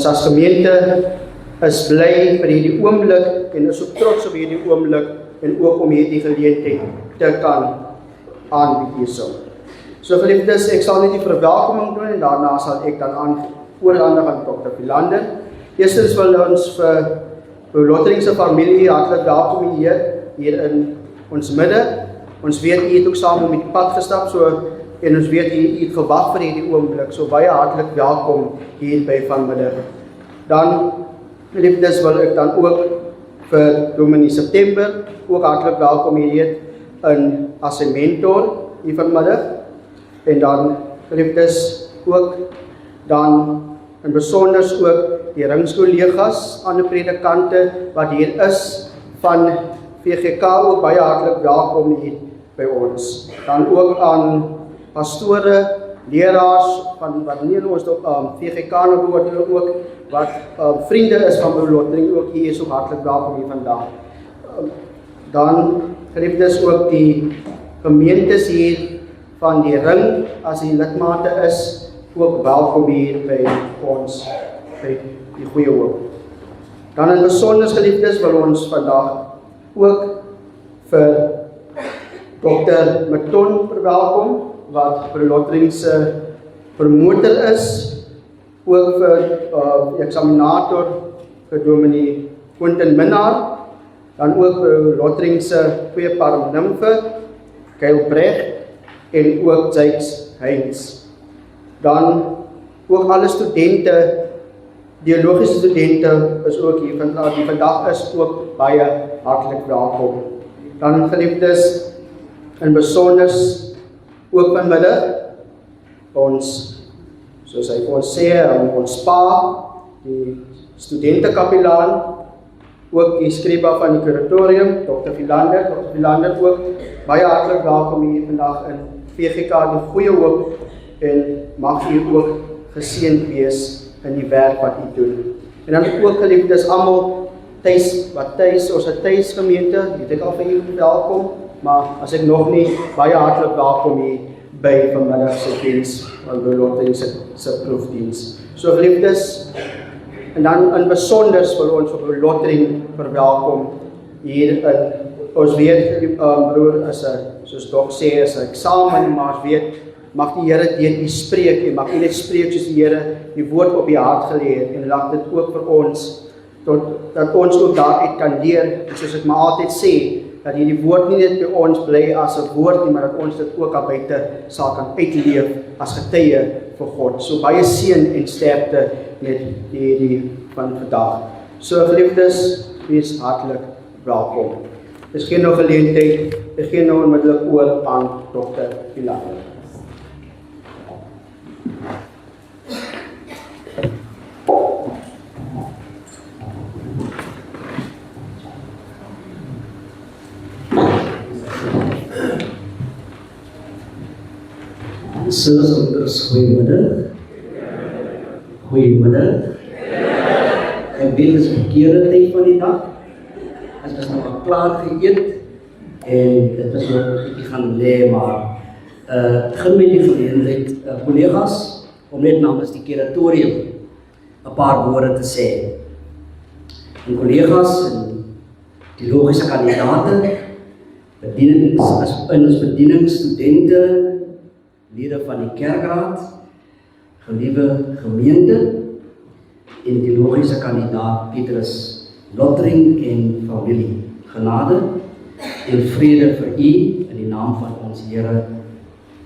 Ons as gemeente is bly vir hierdie oomblik en is ook trots op hierdie oomblik en ook om hierdie geleentheid te kan aanbied hierso. So geliefdes, ek sal net die verwelkoming doen en daarna sal ek dan oorhandig aan Dr. Philander. Eerstens wil ons vir Lotteringse familie hartlik welkom hier in ons midde. Ons weet u het ook saam met die pad gestap, en ons weet u het gewag vir hierdie oomblik, so baie hartlik welkom hier by vanmiddag. Dan, geliefdes, wil ek dan ook vir Dominee September ook hartlik welkom hier as 'n mentor hier vanmiddag. En dan, geliefdes, ook dan en besonders ook die ringskollegas aan die predikante wat hier is van VGK ook baie hartlik welkom hier by ons. Dan ook aan pastore, leraars van wat nie in ons VGK nou ook wat vriende is van Blue Lottering ook hier is ook hartlik welkom hier vandag. Dan geliefdes ook die gemeentes hier van die ring as die lidmate is ook welkom hier by ons by die goeie hoop. Dan in besonder geliefdes wil ons vandag ook vir Dr. Maton verwelkom wat Blue Lottering se promotor is, ook vir examinator vir Dominee Quentin Minnaar, dan ook vir Lottering se twee paramnimfe, Kyle Brecht en ook Jakes Heinz. Dan ook alle studente, biologiese studente is ook hier vandag is ook baie hartlik welkom. Dan geliefdes in besonder ook vanmiddag ons, soos hy ons sê, ons pa, die studentekapelaan, ook die skrywer van die kuratorium, Dr. Philander ook baie hartlik welkom hier vandag in VGK die goeie hoop en mag u ook geseënd wees in die werk wat u doen. En dan ook geliefdes almal tuis, ons tuisgemeente, het ek al vir u welkom, maar as ek nog nie, baie hartlik welkom hier by vanmiddag se diens, van Blue Lottering se proefdiens. So geliefdes, en dan in besonders wil ons op Blue Lottering verwelkom hier in, ons weet, broer, soos Dok sê, is 'n eksamen, maar ons weet, mag die Here deur u spreek, en mag u net spreek soos die Here die woord op die hart gelê het, en laat dit ook vir ons, dat ons ook daaruit kan leer, en soos ek maar altyd sê, dat hierdie woord nie net by ons bly as 'n woord nie, maar dat ons dit ook al buite sal kan uitleef as getuie vir God. So baie seën en sterkte met hierdie van vandag. So geliefdes, wees hartlik welkom. Dis geen nou geleentheid, ek gee nou onmiddellik oor aan Dr. Philander. Sirs, goeiemiddag. Goeiemiddag. Ek weet dit is verkeerde tyd van die dag. As ons nou al klaar geëet en dit is nog 'n bietjie gaan lê, maar begin met die geleentheid, kollegas, om net namens die kuratorium 'n paar woorde te sê. En kollegas en die logiese kandidaate, bedieningsstudente, lede van die kerkraad, geliewe gemeente en die logiese kandidaat Petrus Lottering en familie. Genade en vrede vir u in die naam van ons Here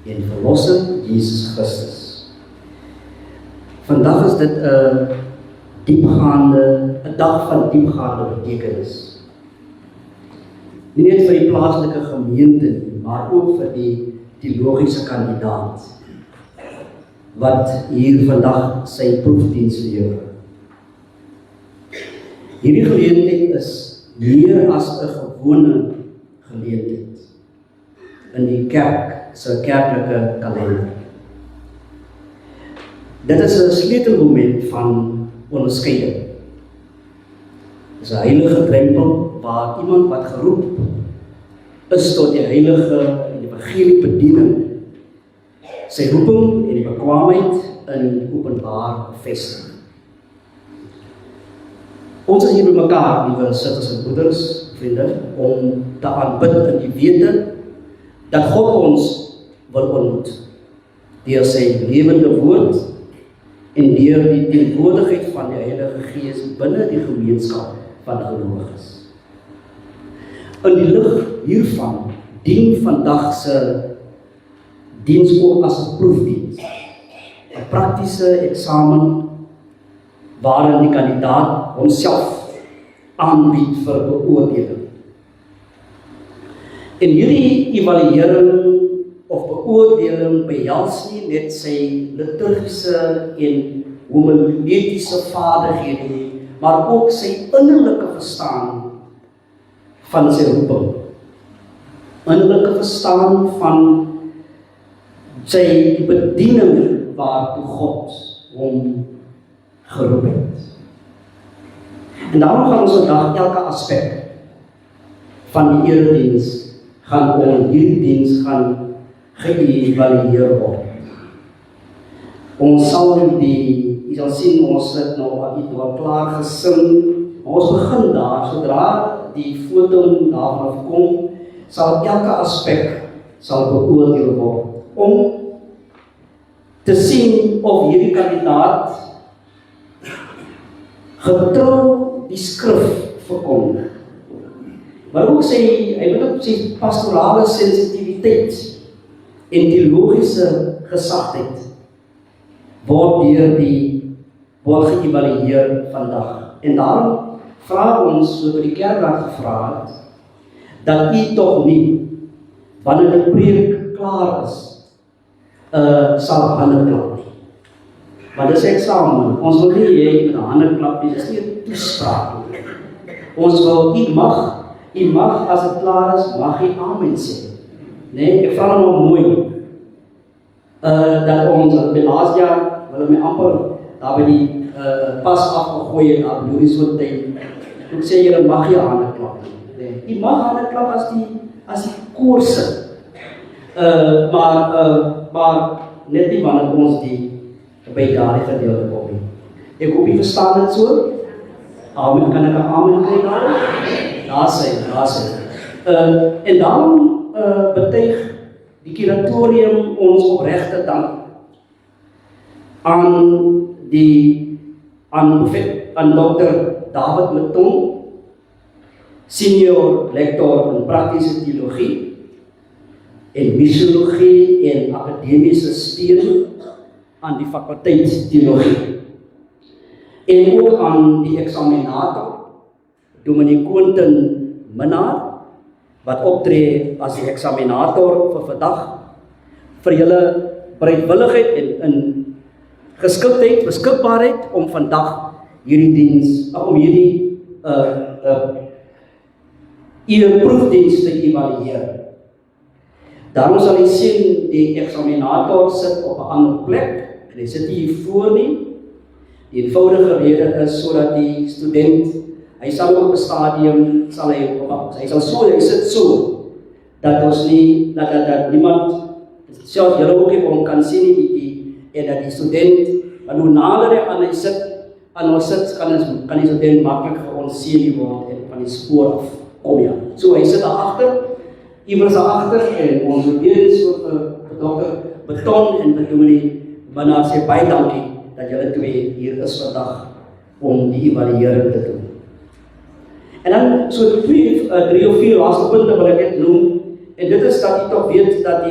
en Verlosser Jesus Christus. Vandag is dit 'n dag van diepgaande betekenis. Nie net vir die plaaslike gemeente, maar ook vir die logiese kandidaat wat hier vandag sy proefdiens lewer. Hierdie geleentheid is meer as 'n gewone geleentheid in die kerk se kerklike kalender. Dit is 'n sleutelmoment van onderskeiding. Dit is 'n heilige drempel waar iemand wat geroep is tot die heilige en die evangelie bediening, sy roeping en die bekwaamheid in openbaar bevestig. Ons is hier by mekaar, liewe susters en broeders, vriende, om te aanbid in die wete dat God ons wil ontmoet deur sy lewende woord en deur die teenwoordigheid van die Heilige Gees binne die gemeenskap van gelowiges. In die lig hiervan dien vandag se diens ook as 'n proefdiens, 'n praktiese eksamen waarin die kandidaat homself aanbied vir beoordeling. En hierdie evaluering of beoordeling behels nie net sy liturgiese en homiletiese vaardighede nie, maar ook sy innerlike verstaan van sy roeping. Innerlike verstaan van sy bediening waartoe God hom geroep het. En daarom gaan ons vandag elke aspek van die erediens hierdie diens gaan geëvalueer word. Ons sal jy sal sien, ons het nou iets wat klaar gesing. Ons begin daar, sodra die foto daarvan kom, sal elke aspek beoordeel word om te sien of hierdie kandidaat getrou die skrif verkondig. Maar ook hy wil ook sy pastorale sensitiwiteit en teologiese gesagtheid word geëvalueer vandag. En daarom vra ons, so by die kerkraad gevra het, dat u tog nie, wanneer die preek klaar is, sal hande klap nie. Want dis eksamen, ons wil nie hê met hande klap nie, dis nie 'n toespraak nie. Ons wil, u mag as dit klaar is, mag u amen sê. Nee, ek vra nou mooi, dat ons by laas jaar, wil my amper daar by die pas afgegooi en daar bloed so tyd. Ek sê julle mag jy hande klap nie. Nee, jy mag hande klap as die koor sit. Maar net nie wanneer ons die by daardie gedeelte kom nie. Ek hoop jy verstaan dit so. Amen, kan ek 'n amen kry daar? Daar sê. En daarom betuig die kuratorium ons opregte dank aan Dr. David Meton, senior lector in praktische theologie en missiologie en academische steun aan die fakulteit theologie. En ook aan die examinator, Dominee Quentin Minnaar, wat optree as die examinator vir vandag, vir julle bereidwilligheid en geskiktheid, beskikbaarheid om vandag hierdie proefdiens te evalueer. Daarom sal jy sien, die examinator sit op 'n ander plek, en hy sit hier voor nie. Die eenvoudige rede is sodat die student, hy sal op 'n stadium, hy sit so, dat ons nie, dat niemand, selfs julle ook nie om kan sien nie, en dat die student, en hoe nader hy aan hy sit, kan die student maklik geonseer word en van die spoor af kom ja. So hy sit daar agter, iewers daar agter, en ons weer so vir Dr. Meton en vir Dominee Minnaar sê baie dankie dat julle twee hier is vandag om die evaluering te doen. En dan so 3 of 4 laaste punte wil ek net noem, en dit is dat jy toch weet dat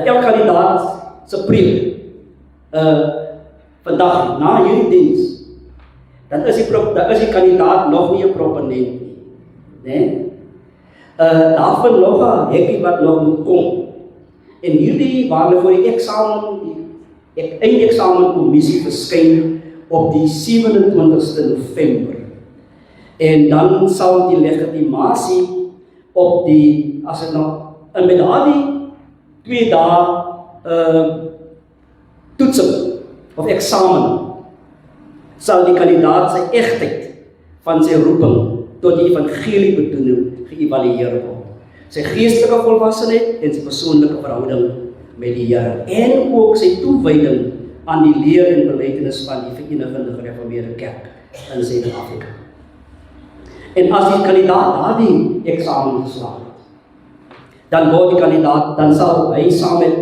elke kandidaat se preek vandag na hierdie diens, dan is die kandidaat nog nie 'n proponent nie. Nee? Daar vind nog 'n hekkie wat nog moet kom. En hierdie waar hulle voor die eindexamenkommissie verskyn op die 27ste November. En dan sal die legitimasie op die, as ek nou, en met daardie 2 dae toetsing of eksamen, sal die kandidaat sy egtheid van sy roeping tot die evangelie bediening geëvalueer word. Sy geestelike volwassenheid en sy persoonlike verhouding met die Here en ook sy toewyding aan die leer en belydenis van die Verenigde Gereformeerde Kerk in Suid-Afrika. En as die kandidaat daardie eksamen geslaag het, dan word die kandidaat, dan sal hy saam met,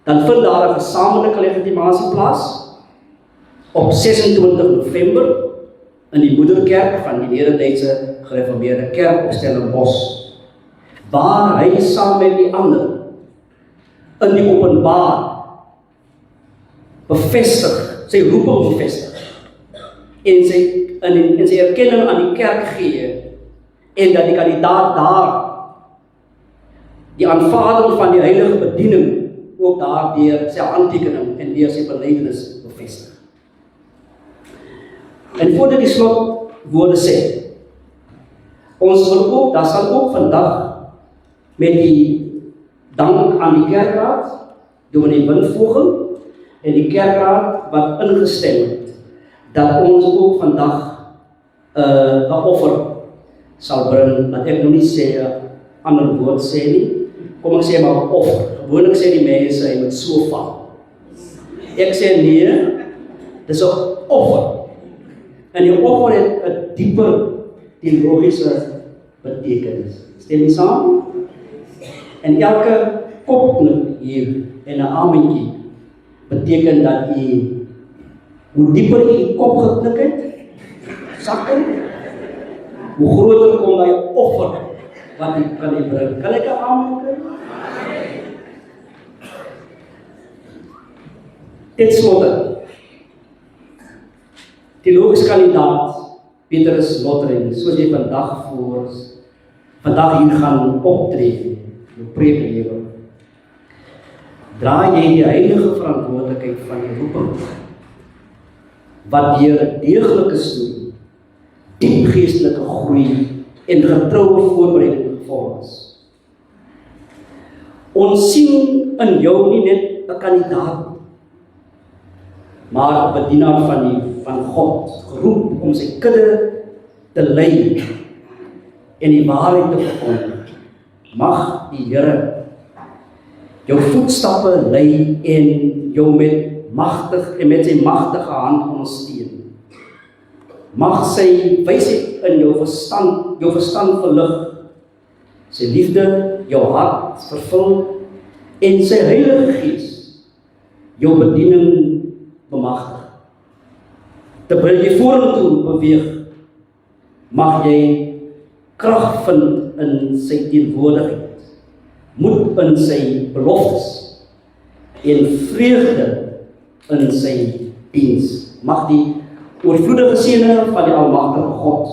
dan vind daar 'n gesamentlike legitimasie plaas op 26 November in die moederkerk van die Nederduitse Gereformeerde Kerk op Stellenbosch, waar hy saam met die ander in die openbaar bevestig, sy roeping bevestig en sy erkenning aan die kerk gee en dat die kandidaat daar die aanvaarding van die heilige bediening ook daar deur sy handtekening en deur sy belydenis bevestig. En voordat die slotwoorde sê, ons wil ook, daar sal ook vandag met die dank aan die kerkraad, dominee Windvogel en die kerkraad wat ingestem het, dat ons ook vandag 'n offer sal bring, dat ek nou nie sê 'n ander woord sê nie, kom ek sê maar offer. Gewoonlik sê die mense, hy moet so val. Ek sê nee, dis 'n offer. En die offer het 'n dieper teologiese betekenis. Stem jy saam? En elke kopknik hier en 'n amentjie beteken dat jy, hoe dieper jy die kop geknik het, sakke, hoe groter kom daai offer wat jy kan bring. Kan ek 'n amen kry? Ten slotte, teologiese kandidaat Petrus Lottering, soos jy vandag hier gaan optree, jou preek lewer, dra jy die heilige verantwoordelikheid van die roeping, wat deur 'n deeglike studie, diep geestelike groei en getroue voorbereiding gevorm is. Ons sien in jou nie net 'n kandidaat, maar 'n bedienaar van God, geroep om sy kudde te lei en die waarheid te verkondig. Mag die Here jou voetstappe lei en jou met sy magtige hand ondersteun. Mag sy wysheid in jou verstand verlig, sy liefde jou hart vervul en sy Heilige Gees jou bediening bemagtig. Terwyl jy vorentoe beweeg, mag jy krag vind in sy teenwoordigheid, moed in sy beloftes en vreugde in sy diens. Mag die oorvloedige seëninge van die almagtige God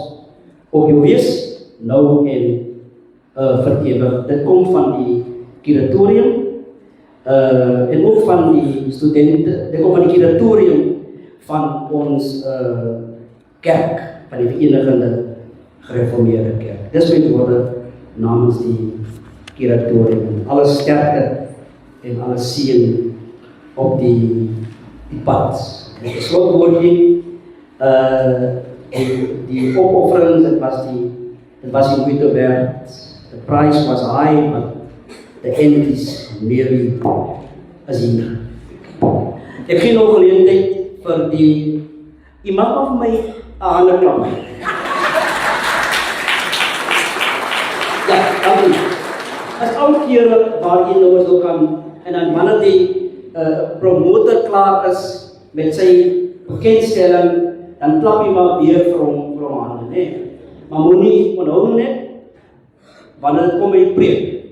op jou wees, nou en vir ewig. Dit kom van die kuratorium en ook van die studente, dit kom van die kuratorium van ons kerk, van die Verenigde Gereformeerde Kerk. Dis my woorde namens die kuratorium. Alle sterkte en alle seën op die pad. Met 'n slotwoordjie, die opoffering, dit was die moeite werd. The price was high, but the end is nearly as hier. Ek gee nog geleentheid vir iemand van my 'n hande klap. Ja, dankie. As ou kere waar jy nou so kan, en dan wanneer die promotor klaar is met sy bekendstelling, dan klap jy maar weer vir hom hande, né? Maar moenie onthou net, wanneer dit kom by die preek,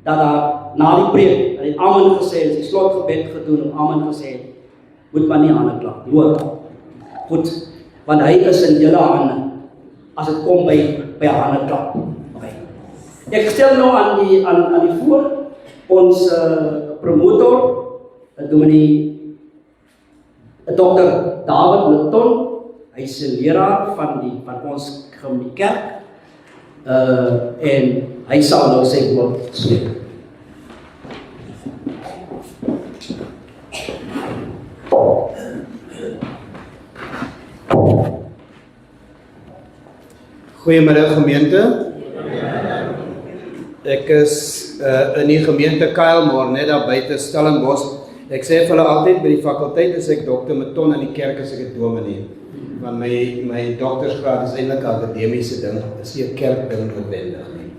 dat daar na die preek, dat die amen gesê het, die slotgebed gedoen en amen gesê het, moet maar nie hande klap, hoor. Goed, want hy is in julle hande, as het kom by hande klap. Okay. Ek stel nou aan die voor, ons promotor, dominee Dr. David Litton, hy is 'n leraar van ons kerk, en hy sal nou sy woord spreek. Goeiemiddag gemeente. Ek is in die gemeente Kuilmore, net daar buite Stellenbosch, Ek sê vir hulle altyd by die fakulteit is ek dokter Meton, in die kerk is ek 'n dominee. Want my doktersgraad is eintlik 'n akademiese ding, is nie 'n kerkding noodwendig nie.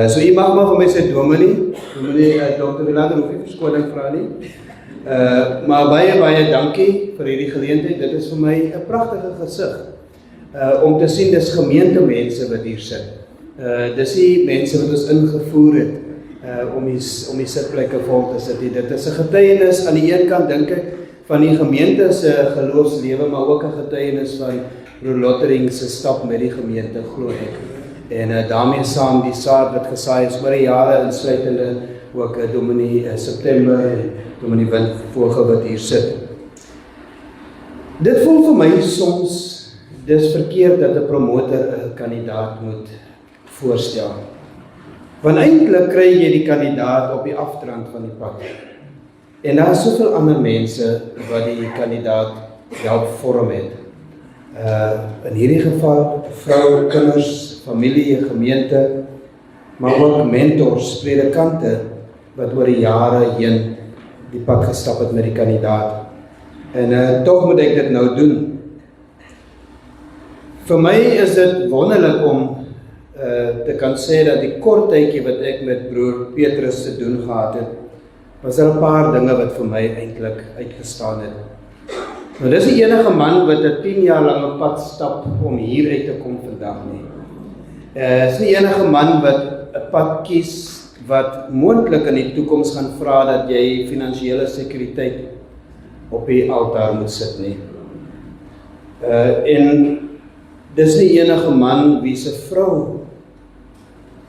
So jy mag maar vir my sê dominee Dr. Wielander, hoef nie verskoning vra nie. Maar baie dankie vir hierdie geleentheid. Dit is vir my 'n pragtige gesig om te sien dis gemeentemense wat hier sit. Dis nie mense wat ons ingevoer het om die sitplekke vol te sit. Dit is 'n getuienis aan die een kant, dink ek, van die gemeente se geloofslewe, maar ook 'n getuienis van Broer Lottering se stap met die gemeente, glo ek. En daarmee saam die saad wat gesaai is oor die jare, insluitende ook Dominee September en Dominee Windvogel wat hier sit. Dit voel vir my soms, dis verkeerd dat 'n promotor 'n kandidaat moet voorstel. Want eintlik kry jy die kandidaat op die afdrand van die pad. En daar is soveel ander mense wat die kandidaat help vorm het. In hierdie geval, vrou, kinders, familie, gemeente, maar ook mentors, predikante, wat oor die jare heen die pad gestap het met die kandidaat. En toch moet ek dit nou doen. Vir my is dit wonderlik om te kan sê dat die kort tydjie wat ek met broer Petrus te doen gehad het, was er 'n paar dinge wat vir my eintlik uitgestaan het. Nou dis die enige man wat 'n 10 jaar lange pad stap om hier uit te kom vandag nie. Is die enige man wat 'n pad kies wat moontlik in die toekoms gaan vra dat jy finansiële sekuriteit op die altaar moet sit nie. En dis die enige man wie se vrou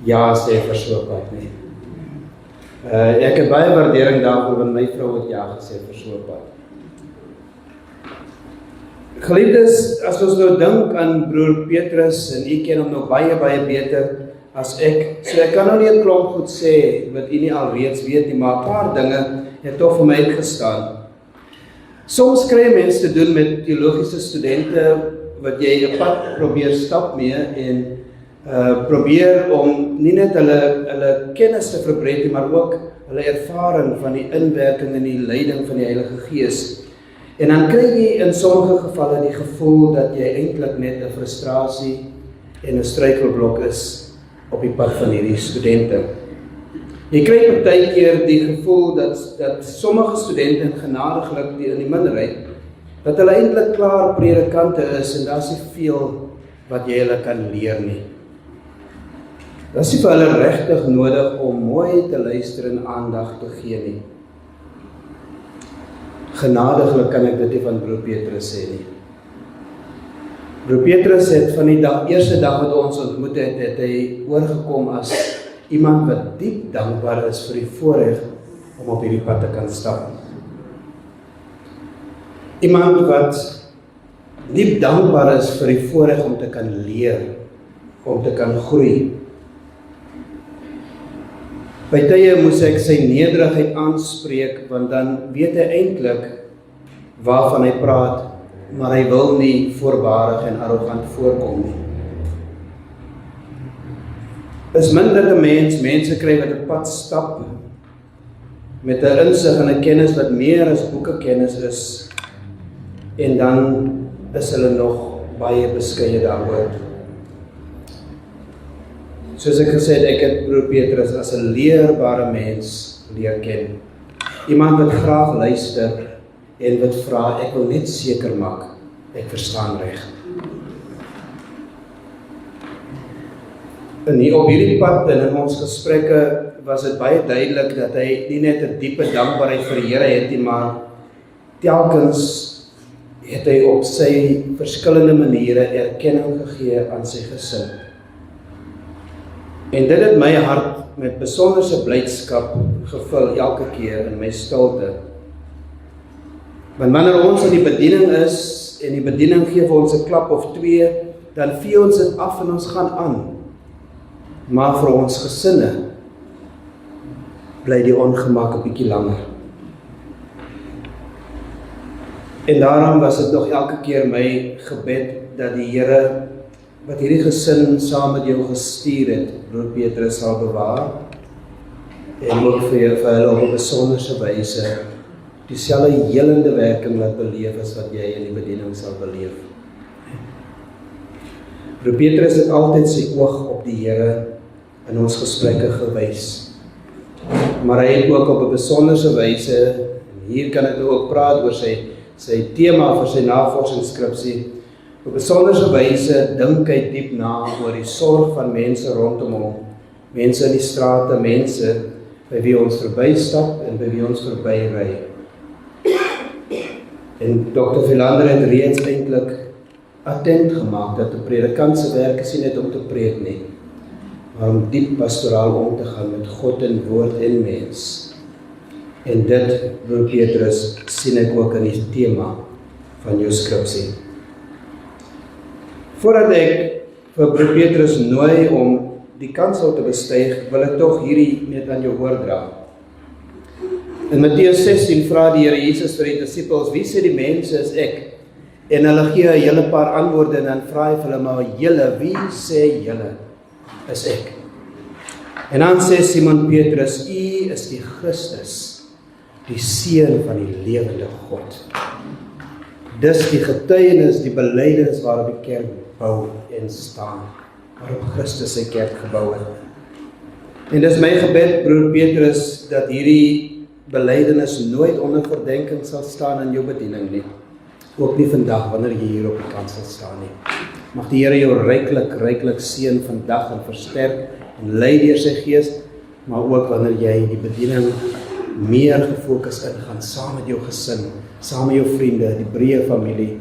ja sê vir so 'n pad nie. Ek het baie waardering daarvoor, want my vrou het ja gesê vir so 'n pad. Geliefdes, as ons nou dink aan broer Petrus, en u ken hom nou baie beter as ek, so ek kan nou nie 'n klomp goed sê wat u nie alreeds weet nie, maar 'n paar dinge het toch vir my uitgestaan. Soms kry mense te doen met teologiese studente wat jy 'n pad probeer stap mee en probeer om nie net hulle kennis te verbreek nie, maar ook hulle ervaring van die inwerking en die leiding van die Heilige Gees. En dan kry jy in sommige gevalle die gevoel dat jy eintlik net 'n frustrasie en 'n struikelblok is op die pad van hierdie studente. Jy kry partykeer die gevoel dat sommige studente en genadiglik in die minderheid, dat hulle eintlik klaar predikante is en daar's nie veel wat jy hulle kan leer nie. Dat is nie vir hulle regtig nodig om mooi te luister en aandag te gee nie. Genadiglik kan ek dit nie van broer Petrus sê nie. Broer Petrus het van die eerste dag wat ons ontmoet het hy oorgekom as iemand wat diep dankbaar is vir die voorreg om op hierdie pad te kan stap. Iemand wat diep dankbaar is vir die voorreg om te kan leer, om te kan groei. By tye moes ek sy nederigheid aanspreek, want dan weet hy eintlik waarvan hy praat, maar hy wil nie voorbarig en arrogant voorkom nie. Is min dat 'n mense kry wat 'n pad stap met 'n insig en 'n kennis wat meer as boekekennis is, en dan is hulle nog baie beskeie daaroor. Soos ek gesê het, ek het broer Petrus as 'n leerbare mens leer ken. Iemand wat graag luister en wat vra, ek wil net seker maak, ek verstaan reg. En op hierdie pad en in ons gesprekke was dit baie duidelik dat hy nie net 'n diepe dankbaarheid vir die Here het nie, maar telkens het hy op sy verskillende maniere erkenning gegee aan sy gesin. En dit het my hart met besonderse blydskap gevul elke keer in my stilte. Want wanneer ons in die bediening is, en die bediening gee vir ons 'n klap of twee, dan vee ons dit af en ons gaan aan. Maar vir ons gesinne bly die ongemak 'n bietjie langer. En daarom was dit nog elke keer my gebed dat die Here wat hierdie gesin saam met jou gestuur het, broer Petrus sal bewaar en ook vir hulle op 'n besonderse wyse dieselfde helende werking laat beleef as wat jy in die bediening sal beleef. Broer Petrus het altyd sy oog op die Here in ons gesprekke gewys. Maar hy het ook op 'n besonderse wyse, en hier kan ek nou ook praat oor sy tema vir sy navorsingsskripsie, op 'n besonderse wyse dink hy diep na oor die sorg van mense rondom hom, mense in die strate, mense by wie ons verbystap en by wie ons verbyry. En Dr. Philander het reeds eintlik attent gemaak dat 'n predikant se werk is nie net om te preek nie, maar om diep pastoraal om te gaan met God en woord en mens. En dit, broer Petrus, sien ek ook in die tema van jou skripsie. Voordat ek vir broer Petrus nooi om die kansel te bestyg, wil ek tog hierdie net aan jou oordra. In Matteus 16 vra die Here Jesus vir die disippels, wie sê die mense is ek? En hulle gee 'n hele paar antwoorde en dan vra hy vir hulle, maar julle, wie sê julle is ek? En dan sê Simon Petrus, u is die Christus, die Seun van die lewende God. Dis die getuienis, die belydenis waarop die kerk bou en staan, waarop Christus sy kerk gebou het. En dis my gebed, broer Petrus, dat hierdie belydenis nooit onder verdenking sal staan in jou bediening nie. Ook nie vandag, wanneer jy hier op die kansel staan nie. Mag die Here jou ryklik seën vandag en versterk en lei deur sy Gees, maar ook wanneer jy die bediening meer gefokus ingaan, saam met jou gesin, saam met jou vriende, die breë familie,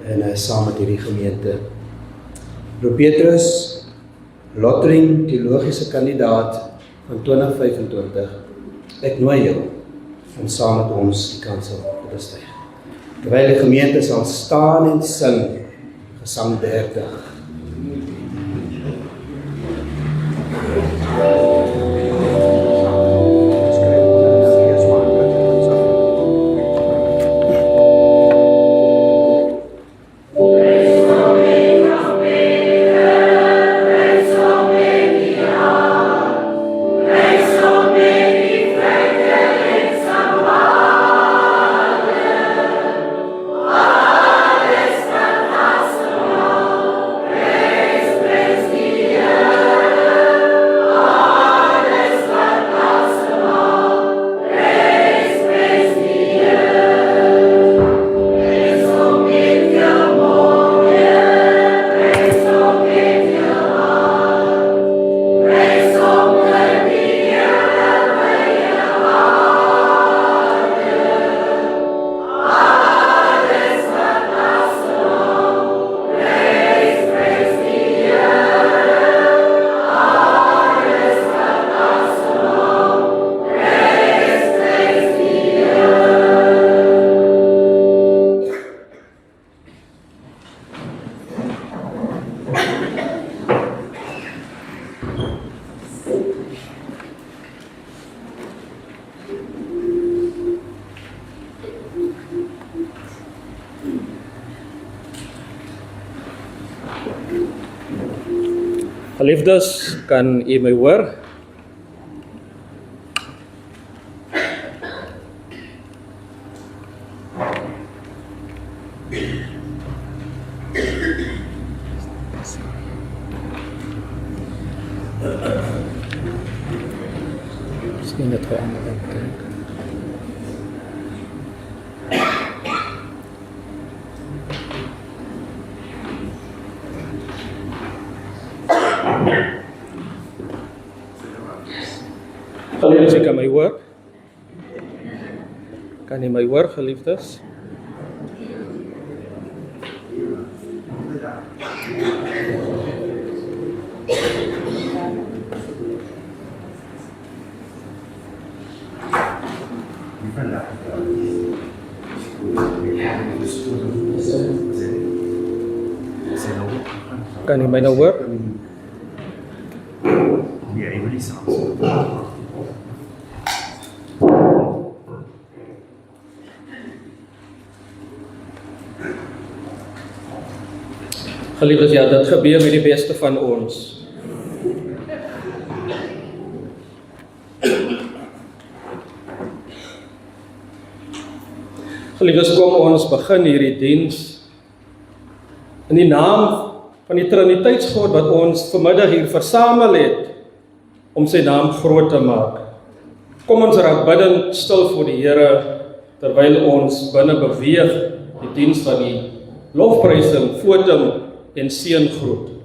en saam met hierdie gemeente. Broer Petrus, Lottering, teologiese kandidaat van 2025, ek nooi jou om saam met ons die kansel te bestyg. Terwyl die gemeente sal staan en sing, Gesang 30. Geliefdes, kan u my hoor? Miskien net gou aan kyk. Geliefdes, kan my hoor? Kan jy my hoor, geliefdes? Kan jy my nou hoor? Ja, ek wil nie saam. Geliefdes, ja, dit gebeur met die beste van ons. Geliefdes, kom ons begin hierdie diens in die naam van die Triniteitsgod wat ons vanmiddag hier versamel het om sy naam groot te maak. Kom ons raak bidden stil voor die Here terwyl ons binne beweeg die diens van die lofprysing, fotum en seëngroet.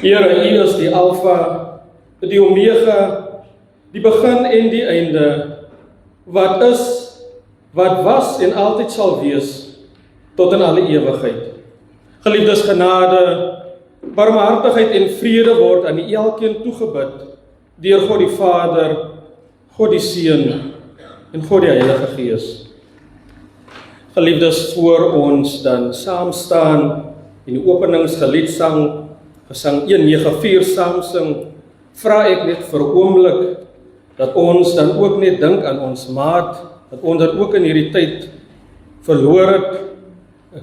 Here, U is die Alfa, die Omega, die begin en die einde, wat is, wat was en altyd sal wees, tot in alle ewigheid. Geliefdes, genade, barmhartigheid en vrede word aan elkeen toegebid, deur God die Vader, God die Seun en God die Heilige Gees. Geliefdes, voor ons dan saam staan en die openingsgeliedsang, gesang 194 saam sing, vra ek net vir 'n oomblik dat ons dan ook net dink aan ons maat, dat ons dan ook in hierdie tyd verloor het,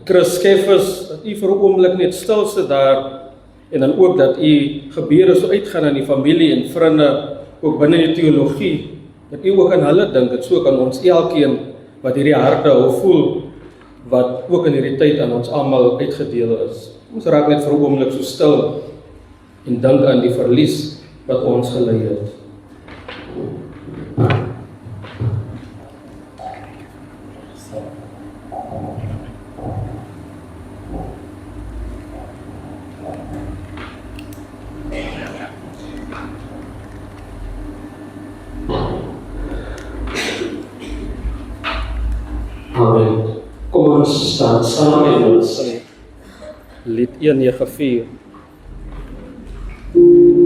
Chris Skeffers, dat U vir 'n oomblik net stil sit daar, en dan ook dat U gebeure so uitgaan aan die familie en vriende, ook binne die teologie, dat U ook aan hulle dink, dat so kan ons elkeen wat hierdie harte hou voel, wat ook in hierdie tyd aan ons almal uitgedeel is. Ons raak net vir 'n oomblik so stil en dink aan die verlies wat ons gelei het. Amen. Kom ons staan saam en ons sing lied 194. Thank you.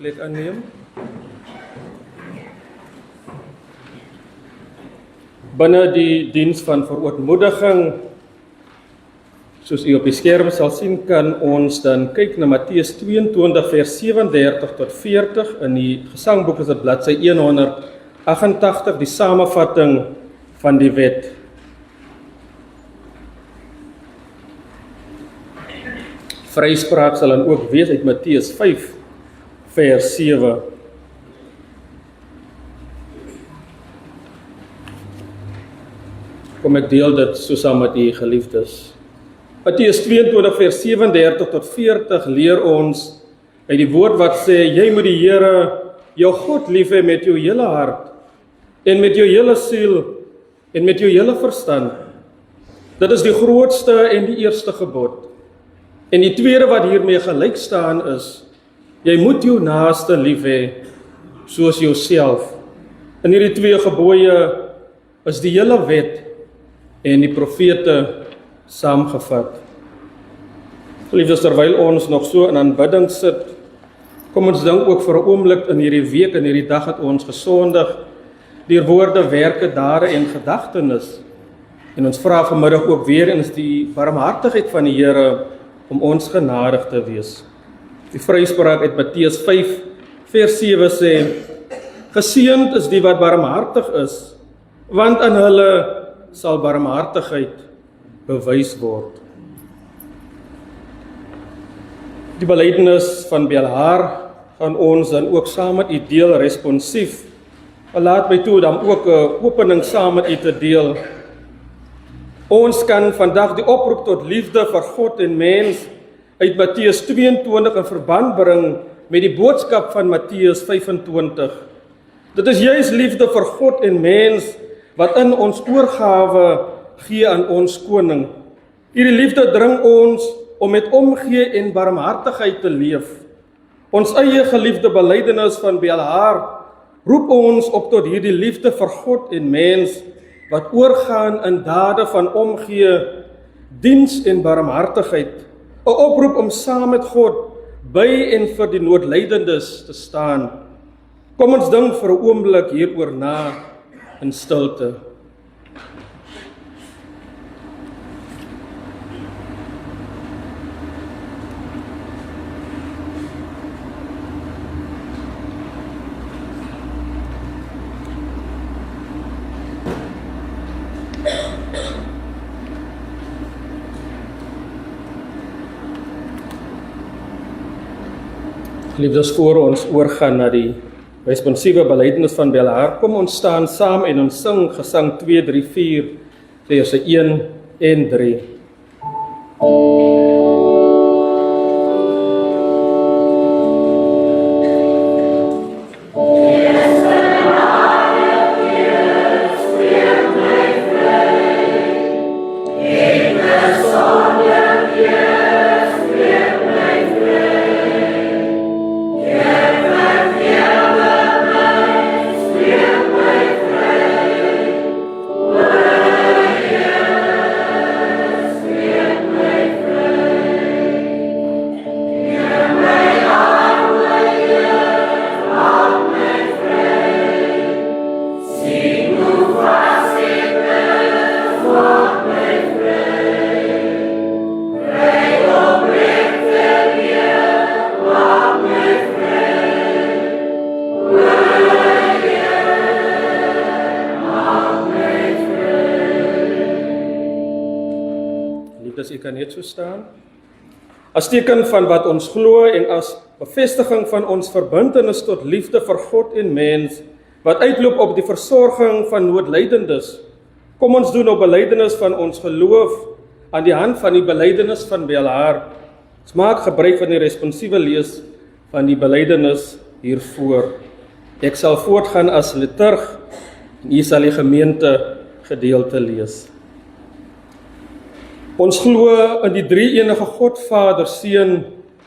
plek inneem. Binne die diens van verootmoediging, soos u op die skerm sal sien, kan ons dan kyk na Matteus 22 vers 37 tot 40. In die gesangboek is dit bladsy 188, die samevatting van die wet. Vryspraak sal dan ook wees uit Matteus 5 vers 7. Kom ek deel dit so saam met u geliefdes. Matteus 22 vers 37 tot 40 leer ons uit die woord wat sê, jy moet die Here jou God lief hê met jou hele hart en met jou hele siel en met jou hele verstand. Dit is die grootste en die eerste gebod. En die tweede wat hiermee gelyk staan is, jy moet jou naaste lief hê soos jouself. In hierdie twee gebooie is die hele wet en die profete saamgevat. Geliefdes, terwyl ons nog so in aanbidding sit, kom ons dink ook vir 'n oomblik in hierdie week, in hierdie dag het ons gesondig, deur woorde, werke, dade en gedagtenis. En ons vra vanmiddag ook weer eens die barmhartigheid van die Here om ons genadig te wees. Die vryspraak uit Matteus 5 vers 7 sê, geseënd is die wat barmhartig is, want aan hulle sal barmhartigheid bewys word. Die belydenis van Belhar gaan ons dan ook saam met u deel responsief. Laat my toe dan ook 'n opening saam met u te deel. Ons kan vandag die oproep tot liefde vir God en mens uit Matteus 22 in verband bring met die boodskap van Matteus 25. Dit is juis liefde vir God en mens wat in ons oorgawe gee aan ons koning. Hierdie liefde dring ons om met omgee en barmhartigheid te leef. Ons eie geliefde belydenis van Belhar roep ons op tot hierdie liefde vir God en mens wat oorgaan in dade van omgee, diens en barmhartigheid. 'n Oproep om saam met God by en vir die noodlydendes te staan. Kom ons dink vir 'n oomblik hieroor na in stilte. Liefdes, voor ons oorgaan na die responsiewe belydenis van Belhar, kom ons staan saam en ons sing gesang 2, 3, 4, verse 1 en 3. U kan net so staan. As teken van wat ons glo en as bevestiging van ons verbintenis tot liefde vir God en mens, wat uitloop op die versorging van noodlydendes, kom ons doen op belydenis van ons geloof aan die hand van die belydenis van Belhar. Ons maak gebruik van die responsiewe lees van die belydenis hiervoor. Ek sal voortgaan as liturg en u sal die gemeente gedeelte lees. Ons glo in die drie-enige God, Vader, Seun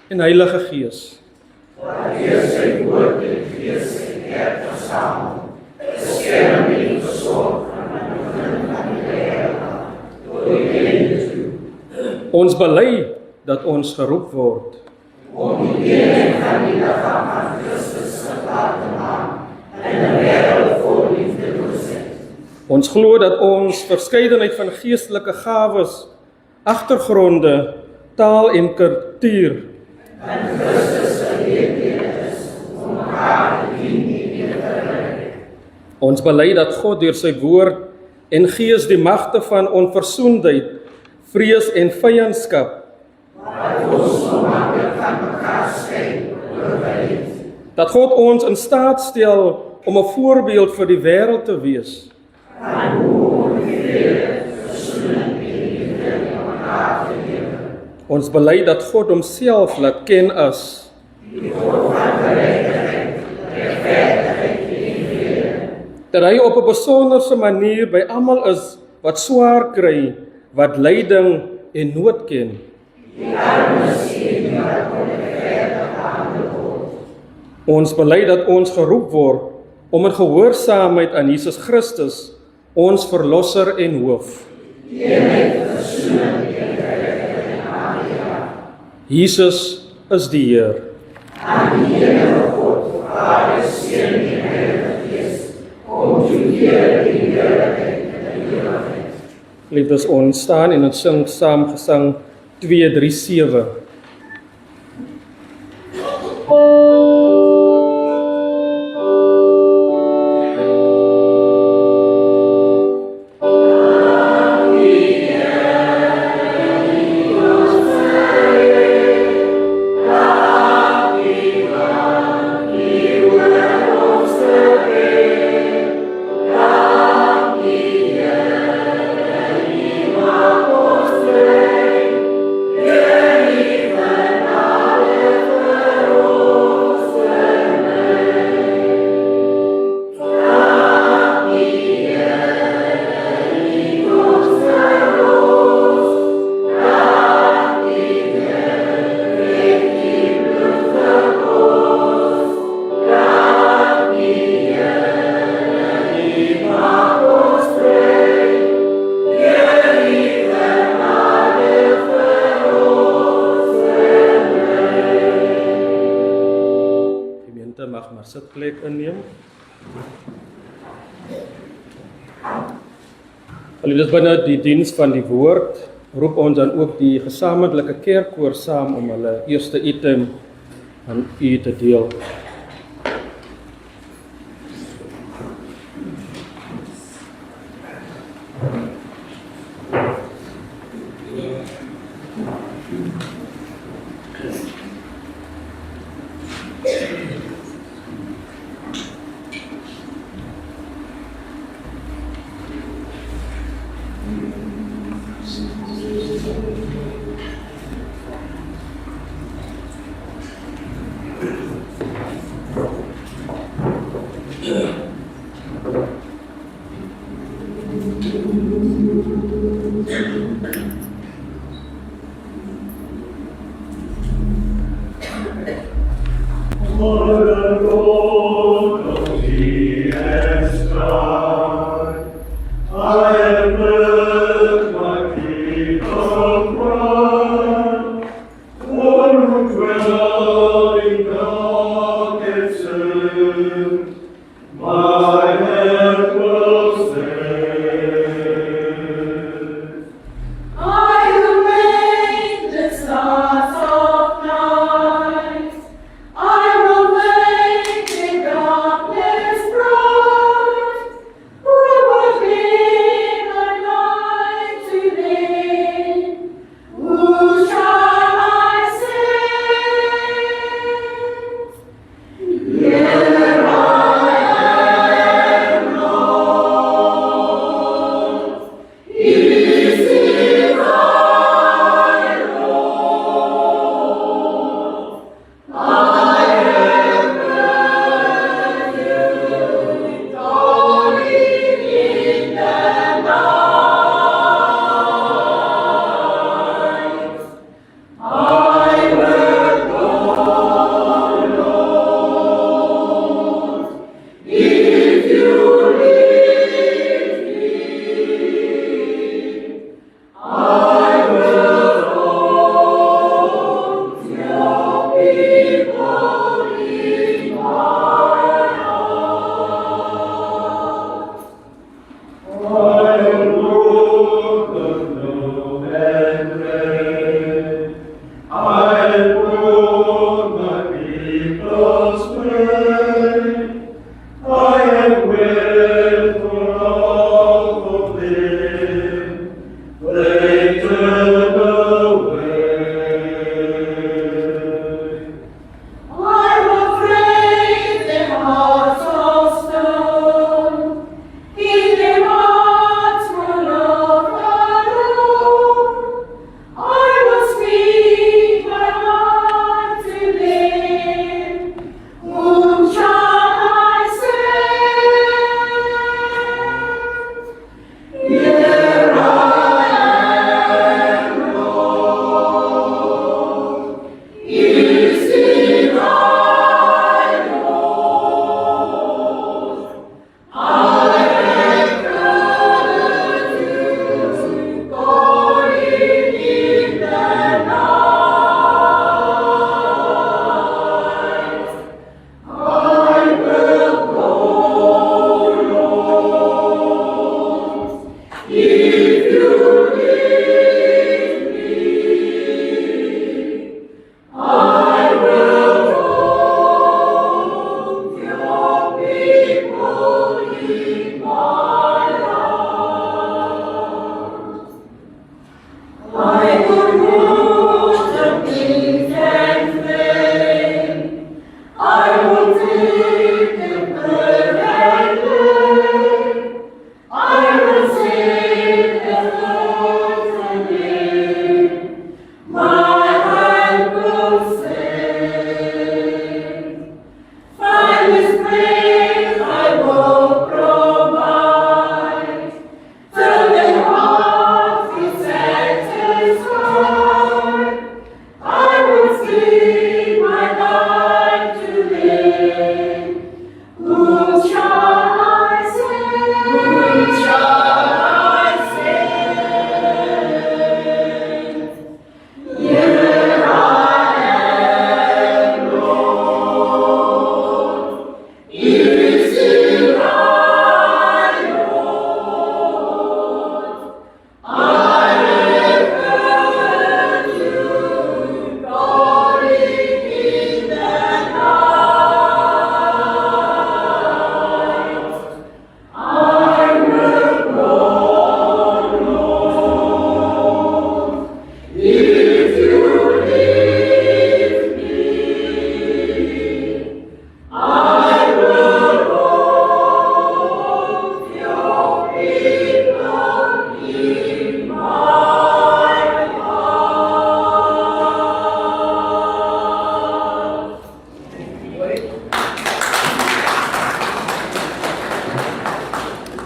en Heilige Gees. Wat deur sy woord en Gees en Kerk versamel, beskerm en versorg van die wêreld tot die einde toe. Ons bely dat ons geroep word om die eenheid van die liggaam van Christus Ons glo dat ons verskeidenheid van geestelike gawes, agtergronde, taal en kultuur ons bely dat God deur sy woord en gees die magte van onverzoendheid, vrees en vyandskap dat God ons in staat stel om 'n voorbeeld vir die wêreld te wees. Ons bely dat God homself laat ken as dat hy op 'n besonderse manier by almal is wat swaar kry, wat lyding en nood ken. Ons bely dat ons geroep word om in gehoorsaamheid aan Jesus Christus, ons verlosser en hoof. Jesus is die Heer. Liefdes, ons staan en ons sing saam gesang 237. Mag maar sitplek inneem. Alhoewel binne die diens van die woord roep ons dan ook die gesamentlike kerkkoor saam om hulle eerste item aan u te deel.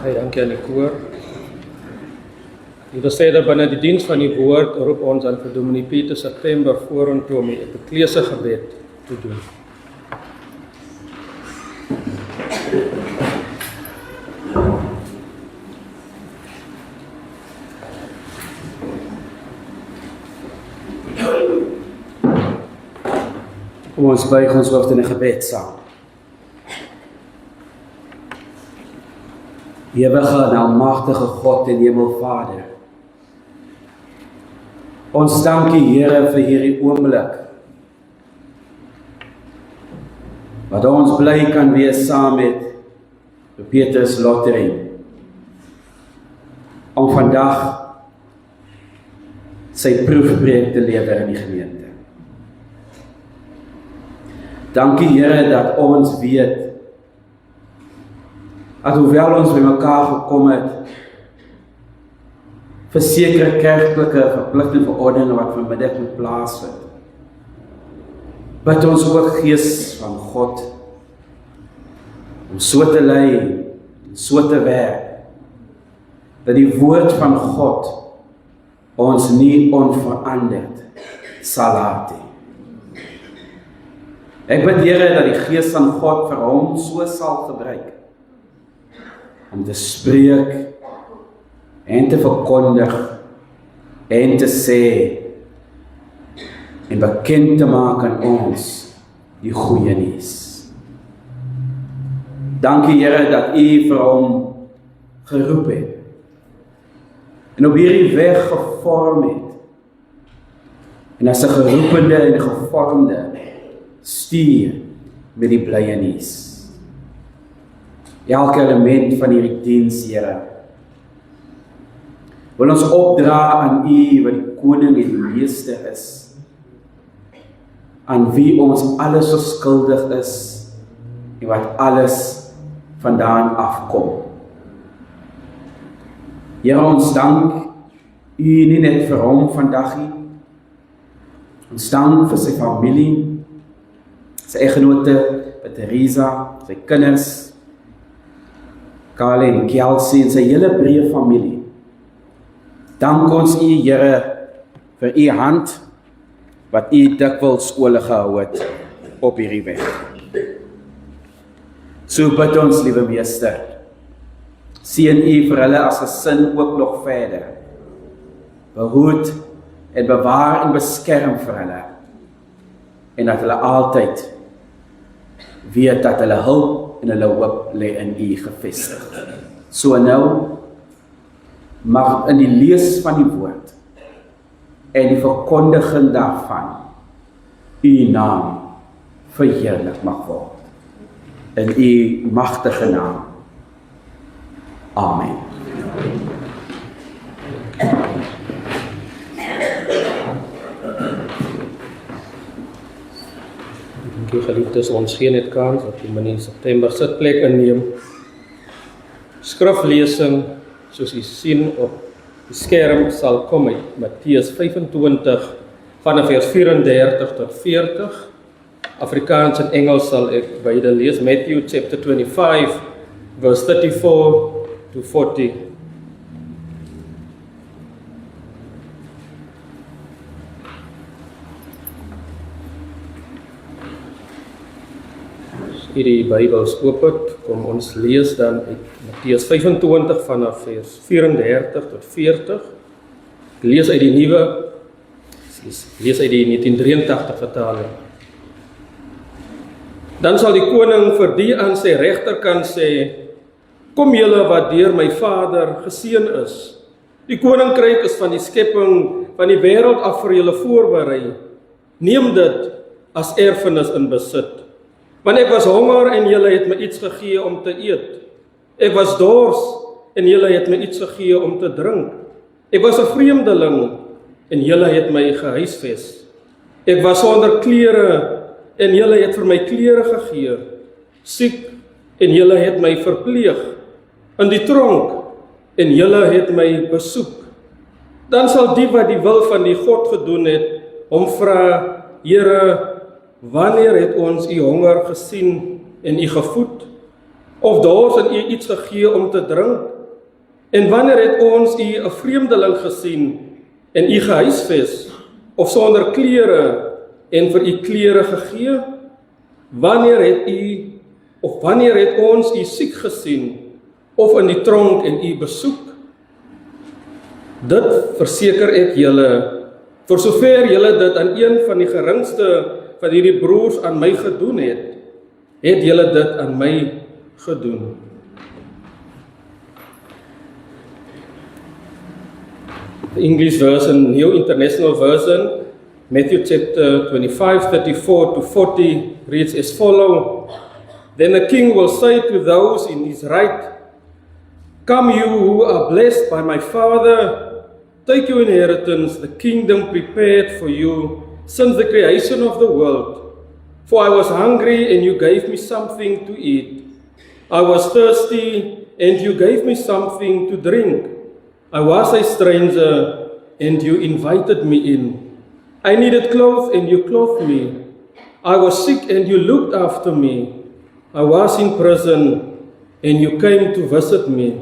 Baie dankie aan die koor. Die verder binne die diens van die woord roep ons aan vir Dominee Pieter September vorentoe om die epiklese gebed te doen. Kom ons buig ons hoofde in 'n gebed saam. Ewige en almagtige God en Hemelvader, ons dank U, Here, vir hierdie oomblik, wat ons bly kan wees saam met Petrus Lottering, om vandag sy proefpreek te lewer in die gemeente. Dankie, Here, dat ons weet dat hoewel ons by mekaar gekom het vir sekere kerklike verpligte verordeninge wat vanmiddag moet plaasvind, bid ons ook Gees van God om so te lei en so te werk dat die woord van God ons nie onveranderd sal laat nie. Ek bid, Here, dat die Gees van God vir hom so sal gebruik om te spreek en te verkondig en te sê en bekend te maak aan ons die goeie nuus. Dankie, Here, dat U vir hom geroep het en op hierdie weg gevorm het en as 'n geroepende en gevormde stuur met die blye nuus. Elke element van hierdie diens, Here, wil ons opdra aan U wat die koning en die meester is, aan wie ons alles verskuldig is en wat alles vandaan afkom. Here, ons dank U nie net vir hom vandag nie, ons dank vir sy familie, sy eggenote, Teresa, sy kinders, Kale en Kelsey en sy hele breë familie. Dank ons U, Here, vir U hand, wat U dikwels skole gehou het op hierdie weg. So bid ons, liewe Meester, seën U vir hulle as gesin ook nog verder. Behoed en bewaar en beskerm vir hulle, en dat hulle altyd weet dat hulle hulp en hulle hoop lê in U gevestig. So nou, mag in die lees van die woord en die verkondiging daarvan U naam verheerlik mag word. In U magtige naam. Amen. Dankie, geliefdes, ons gee net kans dat Dominee September sitplek inneem. Skriflesing, soos u sien op die skerm, sal kom uit Matteus 25 vanaf vers 34 tot 40. Afrikaans en Engels sal ek beide lees. Matthew chapter 25 verse 34 to 40. As die Bybels oop het, kom ons lees dan uit Matteus 25 vanaf vers 34 tot 40. Ek lees uit die lees uit die 1983 vertaling. Dan sal die koning vir die aan sy regterkant sê, kom julle wat deur my Vader geseën is. Die koninkryk is van die skepping van die wêreld af vir julle voorberei. Neem dit as erfenis in besit. Want ek was honger en julle het my iets gegee om te eet. Ek was dors en julle het my iets gegee om te drink. Ek was 'n vreemdeling en julle het my gehuisves. Ek was sonder klere en julle het vir my klere gegee. Siek en julle het my verpleeg. In die tronk en julle het my besoek. Dan sal die wat die wil van die God gedoen het, hom vra, Here, wanneer het ons u honger gesien en u gevoed? Of dors en u iets gegee om te drink? En wanneer het ons u 'n vreemdeling gesien en u gehuisves? Of sonder klere en vir u klere gegee? Wanneer het ons u siek gesien of in die tronk en u besoek? Dit verseker ek julle, vir sover julle dit aan een van die geringste van hierdie broers aan my gedoen het julle dit aan my gedoen. The English version, New International Version, Matthew chapter 25, 34 to 40 reads as follow. Then the king will say to those in his right, come you who are blessed by my Father, take your inheritance, the kingdom prepared for you since the creation of the world. For I was hungry and you gave me something to eat. I was thirsty and you gave me something to drink. I was a stranger and you invited me in. I needed clothes and you clothed me. I was sick and you looked after me. I was in prison and you came to visit me.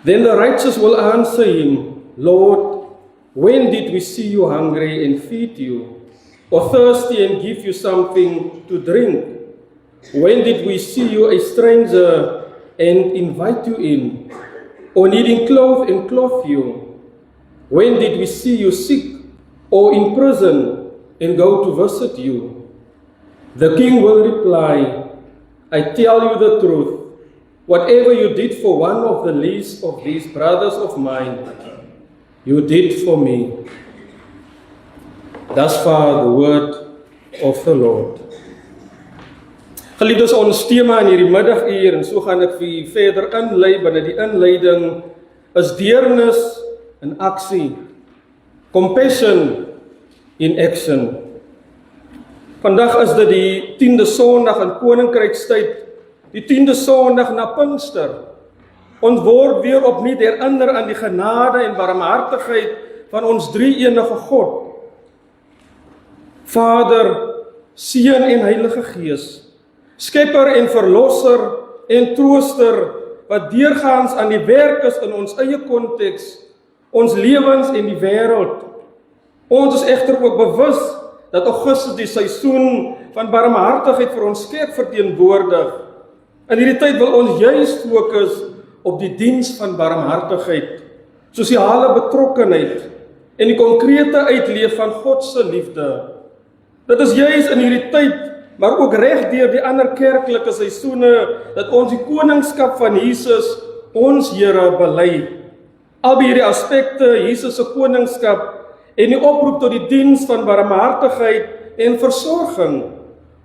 Then the righteous will answer him, Lord, when did we see you hungry and feed you, or thirsty and give you something to drink? When did we see you a stranger and invite you in, or needing clothes and clothe you? When did we see you sick or in prison and go to visit you? The king will reply, I tell you the truth, whatever you did for one of the least of these brothers of mine, you did for me. Thus far the word of the Lord. Geliefdes, ons tema in hierdie middaguur, en so gaan ek vir u verder inlei binne die inleiding, is deernis in aksie. Compassion in action. Vandag is dit die 10de Sondag in Koninkrykstyd, die 10de Sondag na Pinkster. Ons word weer opnuut herinner aan die genade en barmhartigheid van ons drie-enige God. Vader, Seun en Heilige Gees, Skepper en Verlosser en Trooster, wat deurgaans aan die werk is in ons eie konteks, ons lewens en die wêreld. Ons is egter ook bewus dat Augustus die seisoen van barmhartigheid vir ons kerk verteenwoordig. In hierdie tyd wil ons juis fokus op die diens van barmhartigheid, sosiale betrokkenheid en die konkrete uitleef van God se liefde. Dit is juis in hierdie tyd, maar ook reg deur die ander kerklike seisoene, dat ons die koningskap van Jesus, ons Here, bely. Albei hierdie aspekte, Jesus se koningskap en die oproep tot die diens van barmhartigheid en versorging,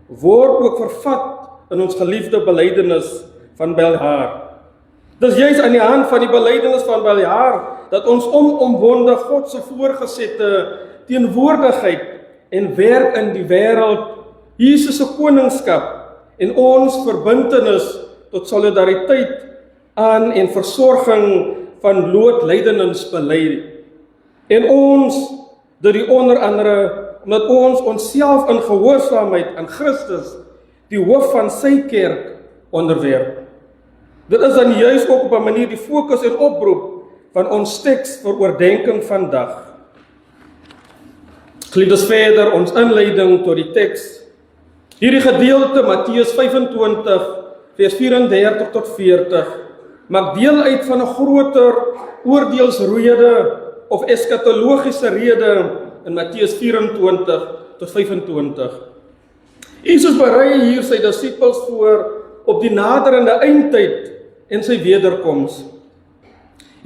word ook vervat in ons geliefde belydenis van Beljaar. Dis juis aan die hand van die belydenis van Beljaar dat ons onomwonde God se voorgesette teenwoordigheid en werk in die wêreld, Jesus se koningskap en ons verbintenis tot solidariteit aan en versorging van loodlydendes bely. En ons, dit die onder andere, omdat ons onsself in gehoorsaamheid aan Christus, die hoof van sy kerk, onderwerp. Dit is dan juis ook op 'n manier die fokus en oproep van ons teks vir oordeenking vandag. Geliefdes, verder ons inleiding tot die teks. Hierdie gedeelte, Matteus 25, vers 34 tot 40, maak deel uit van 'n groter oordeelsrede of eskatologiese rede in Matteus 24 tot 25. Jesus berei hier sy disippels voor op die naderende eindtyd en sy wederkoms.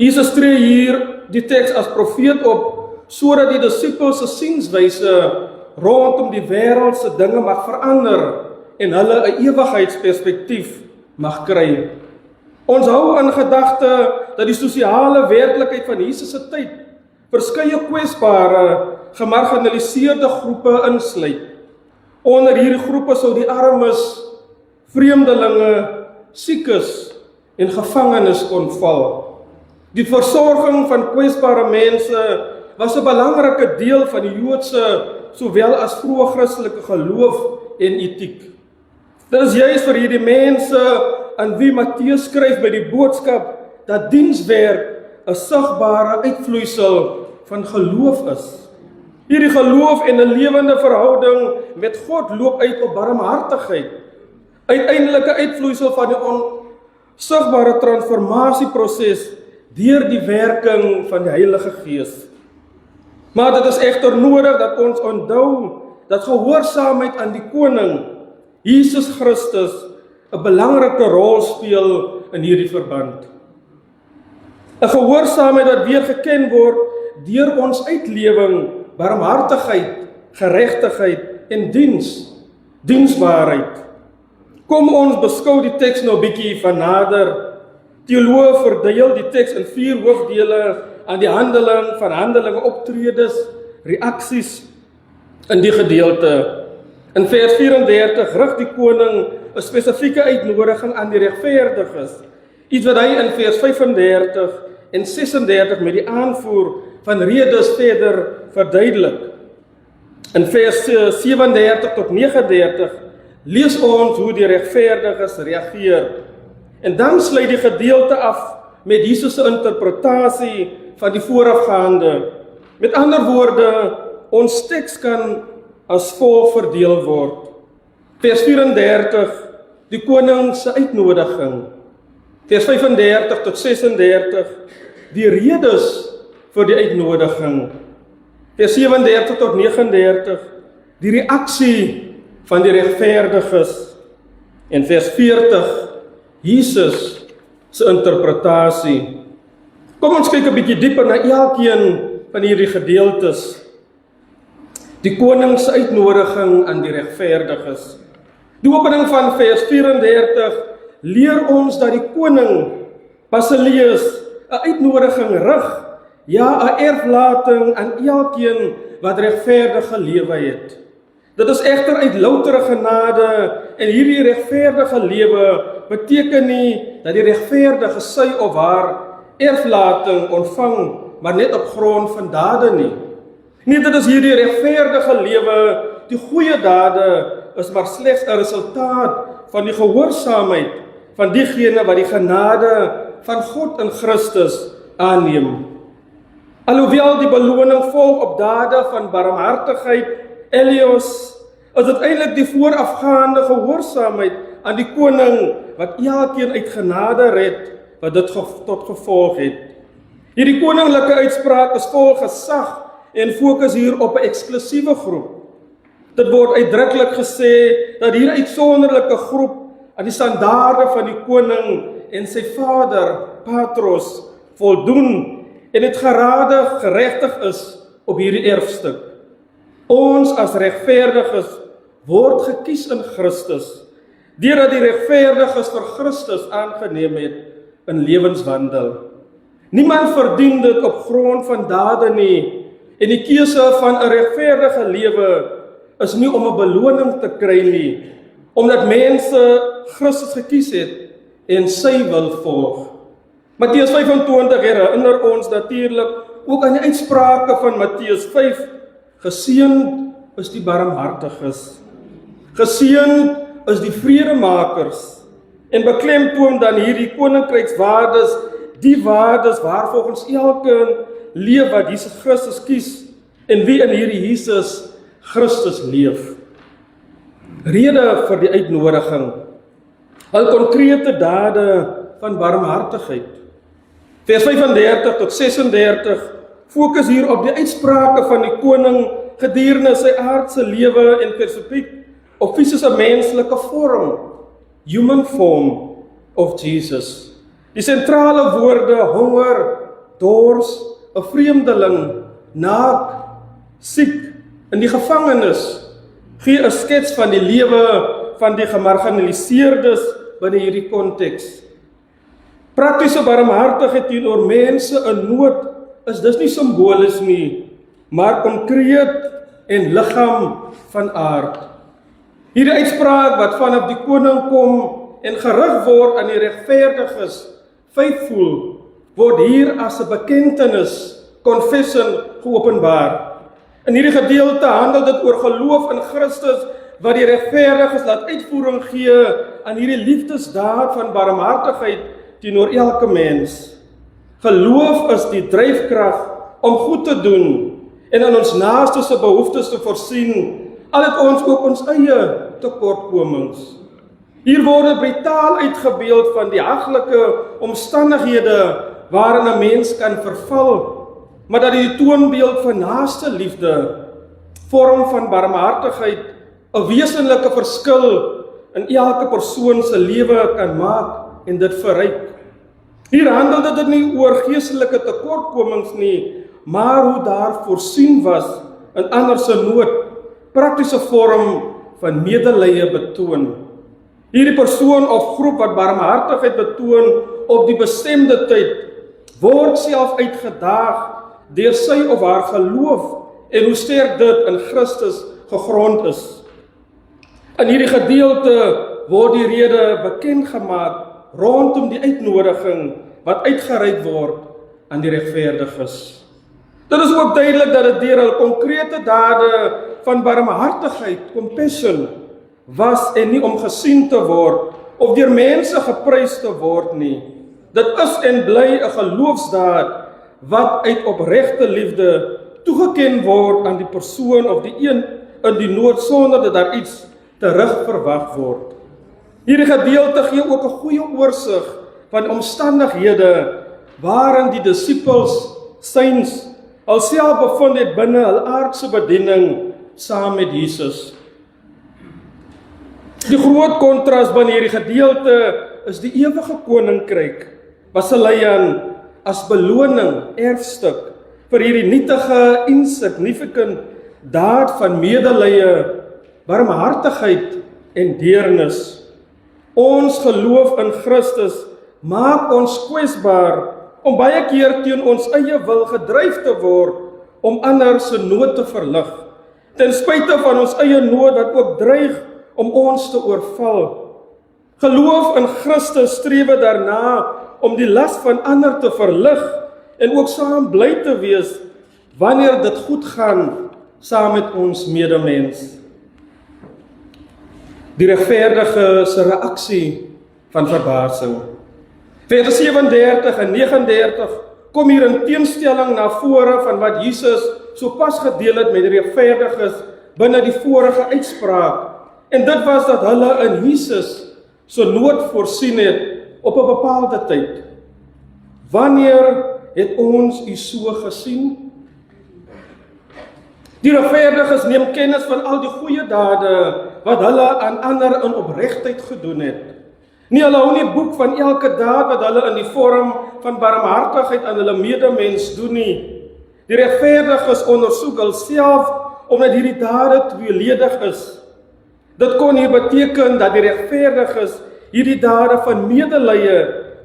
Jesus tree hier die teks as profeet op, sodat die disippels se sienswyse rondom die wêreld se dinge mag verander en hulle 'n ewigheidsperspektief mag kry. Ons hou in gedagte dat die sosiale werklikheid van Jesus se tyd verskeie kwesbare, gemarginaliseerde groepe insluit. Onder hierdie groepe sou die armes, vreemdelinge, siekes en gevangenes kon val. Die versorging van kwesbare mense was 'n belangrike deel van die Joodse sowel as vroeë Christelike geloof en etiek. Dit is juis vir hierdie mense aan wie Matteus skryf by die boodskap dat dienswerk 'n sigbare uitvloeisel van geloof is. Hierdie geloof en 'n lewende verhouding met God loop uit op barmhartigheid. Uiteindelike uitvloeisel van die onsigbare transformasieproses deur die werking van die Heilige Gees. Maar dit is egter nodig dat ons onthou dat gehoorsaamheid aan die koning, Jesus Christus, 'n belangrike rol speel in hierdie verband. 'n Gehoorsaamheid wat weer geken word deur ons uitlewing, barmhartigheid, geregtigheid en diensbaarheid. Kom ons beskou die teks nou 'n bietjie van nader. Teoloë verdeel die teks in 4 hoofdele aan die handelinge, optredes, reaksies in die gedeelte. In vers 34 rig die koning 'n spesifieke uitnodiging aan die regverdiges, iets wat hy in vers 35 en 36 met die aanvoer van redes verder verduidelik. In vers 37 tot 39 lees ons hoe die regverdiges reageer. En dan sluit die gedeelte af met Jesus se interpretasie van die voorafgaande. Met ander woorde, ons teks kan as volg verdeel word. Vers 34, die koning se uitnodiging. Vers 35 tot 36, die redes vir die uitnodiging. Vers 37 tot 39, die reaksie van die regverdiges. En vers 40, Jesus se interpretasie. Kom ons kyk 'n bietjie dieper na elkeen van hierdie gedeeltes. Die koning se uitnodiging aan die regverdiges. Die opening van vers 34 leer ons dat die koning Basileus 'n uitnodiging rig, ja, 'n erflating aan elkeen wat regverdige lewe het. Dit is egter uit loutere genade en hierdie regverdige lewe beteken nie dat die regverdige sy of haar erflating ontvang, maar net op grond van dade nie. Nee, dit is hierdie regverdige lewe, die goeie dade is maar slegs 'n resultaat van die gehoorsaamheid van diegene wat die genade van God in Christus aanneem. Alhoewel die beloning volg op dade van barmhartigheid, Elios, is dit eintlik die voorafgaande gehoorsaamheid aan die koning wat elkeen uit genade red, wat dit tot gevolg het. Hierdie koninklike uitspraak is vol gesag en fokus hier op 'n eksklusiewe groep. Dit word uitdruklik gesê dat hierdie uitsonderlike groep aan die standaarde van die koning en sy vader, Patros, voldoen en dit geregtig is op hierdie erfstuk. Ons as regverdiges word gekies in Christus, deurdat die regverdiges vir Christus aangeneem het in lewenswandel. Niemand verdien dit op grond van dade nie, en die keuse van 'n regverdige lewe is nie om 'n beloning te kry nie, omdat mense Christus gekies het en sy wil volg. Matteus 25 herinner ons natuurlik ook aan die uitsprake van Matteus 5, geseënd is die barmhartiges. Geseënd is die vredemakers en beklemtoon dan hierdie koninkrykswaardes, die waardes waarvolgens elkeen leef wat Jesus Christus kies en wie in hierdie Jesus Christus leef. Rede vir die uitnodiging. Al konkrete dade van barmhartigheid. Vers 35 tot 36 fokus hier op die uitsprake van die koning gedurende sy aardse lewe en spesifiek of fisiese menslike vorm, human form of Jesus. Die sentrale woorde honger, dors, 'n vreemdeling, naak, siek, in die gevangenis, gee 'n skets van die lewe van die gemarginaliseerdes binne hierdie konteks. Praktiese barmhartigheid teenoor mense in nood is dus nie simbolies nie, maar konkreet en liggaam van aard. Hierdie uitspraak wat vanaf die koning kom en gerig word aan die regverdiges, faithful, word hier as 'n bekentenis, confession, geopenbaar. In hierdie gedeelte handel dit oor geloof in Christus wat die regverdiges laat uitvoering gee aan hierdie liefdesdaad van barmhartigheid teenoor elke mens. Geloof is die dryfkrag om goed te doen en aan ons naaste se behoeftes te voorsien, al het ons ook ons eie tekortkomings. Hier word brutaal uitgebeeld van die haglike omstandighede waarin 'n mens kan verval, maar dat die toonbeeld van naaste liefde, vorm van barmhartigheid, 'n wesenlike verskil in elke persoon se lewe kan maak en dit verryk. Hier handel dit nie oor geestelike tekortkomings nie, maar hoe daar voorsien was in ander se nood, praktiese vorm van medelee betoon. Hierdie persoon of groep wat barmhartigheid betoon op die bestemde tyd, word self uitgedaag deur sy of haar geloof en hoe sterk dit in Christus gegrond is. In hierdie gedeelte word die rede bekend gemaak rondom die uitnodiging wat uitgereik word aan die regverdiges. Dit is ook duidelik dat dit deur hul konkrete dade van barmhartigheid, compassion, was en nie om gesien te word of deur mense geprys te word nie. Dit is en bly 'n geloofsdaad wat uit opregte liefde toegeken word aan die persoon of die een in die nood sonder dat daar iets terug verwag word. Hierdie gedeelte gee ook 'n goeie oorsig van omstandighede waarin die disippels syns alself bevind het binne hul aardse bediening saam met Jesus. Die groot kontras binne hierdie gedeelte is die ewige koninkryk, Basileia, as beloning, erfstuk vir hierdie nietige, insignificant daad van medelee, barmhartigheid en deernis. Ons geloof in Christus maak ons kwesbaar om baie keer teen ons eie wil gedryf te word om ander se nood te verlig, ten spyte van ons eie nood wat ook dreig om ons te oorval. Geloof in Christus streef daarna om die las van ander te verlig en ook saam bly te wees wanneer dit goed gaan saam met ons medemens. Die regverdige se reaksie van verbasing. Vers 37 en 39 kom hier in teenstelling na vore van wat Jesus sopas gedeel het met die regverdiges binne die vorige uitspraak. En dit was dat hulle in Jesus se nood voorsien het op 'n bepaalde tyd. Wanneer het ons u so gesien? Die regverdiges neem kennis van al die goeie dade wat hulle aan ander in opregtheid gedoen het. Nie hulle hou nie boek van elke daad wat hulle in die vorm van barmhartigheid aan hulle medemens doen nie. Die regverdiges ondersoek hulself omdat hierdie dade tweeledig is. Dit kon hier beteken dat die regverdiges hierdie dade van medelee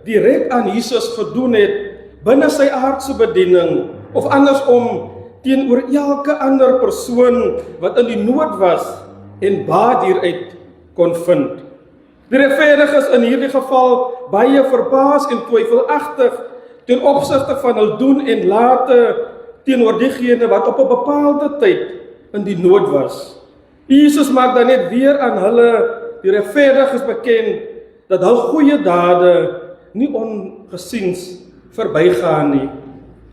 direk aan Jesus gedoen het binne sy aardse bediening of andersom teenoor elke ander persoon wat in die nood was en baat hieruit kon vind. Die regverdiges in hierdie geval baie verbaas en twyfelagtig ten opsigte van hul doen en late teenoor diegene wat op 'n bepaalde tyd in die nood was. Jesus maak dan net weer aan hulle, die regverdiges, bekend dat hul goeie dade nie ongesiens verbygaan nie.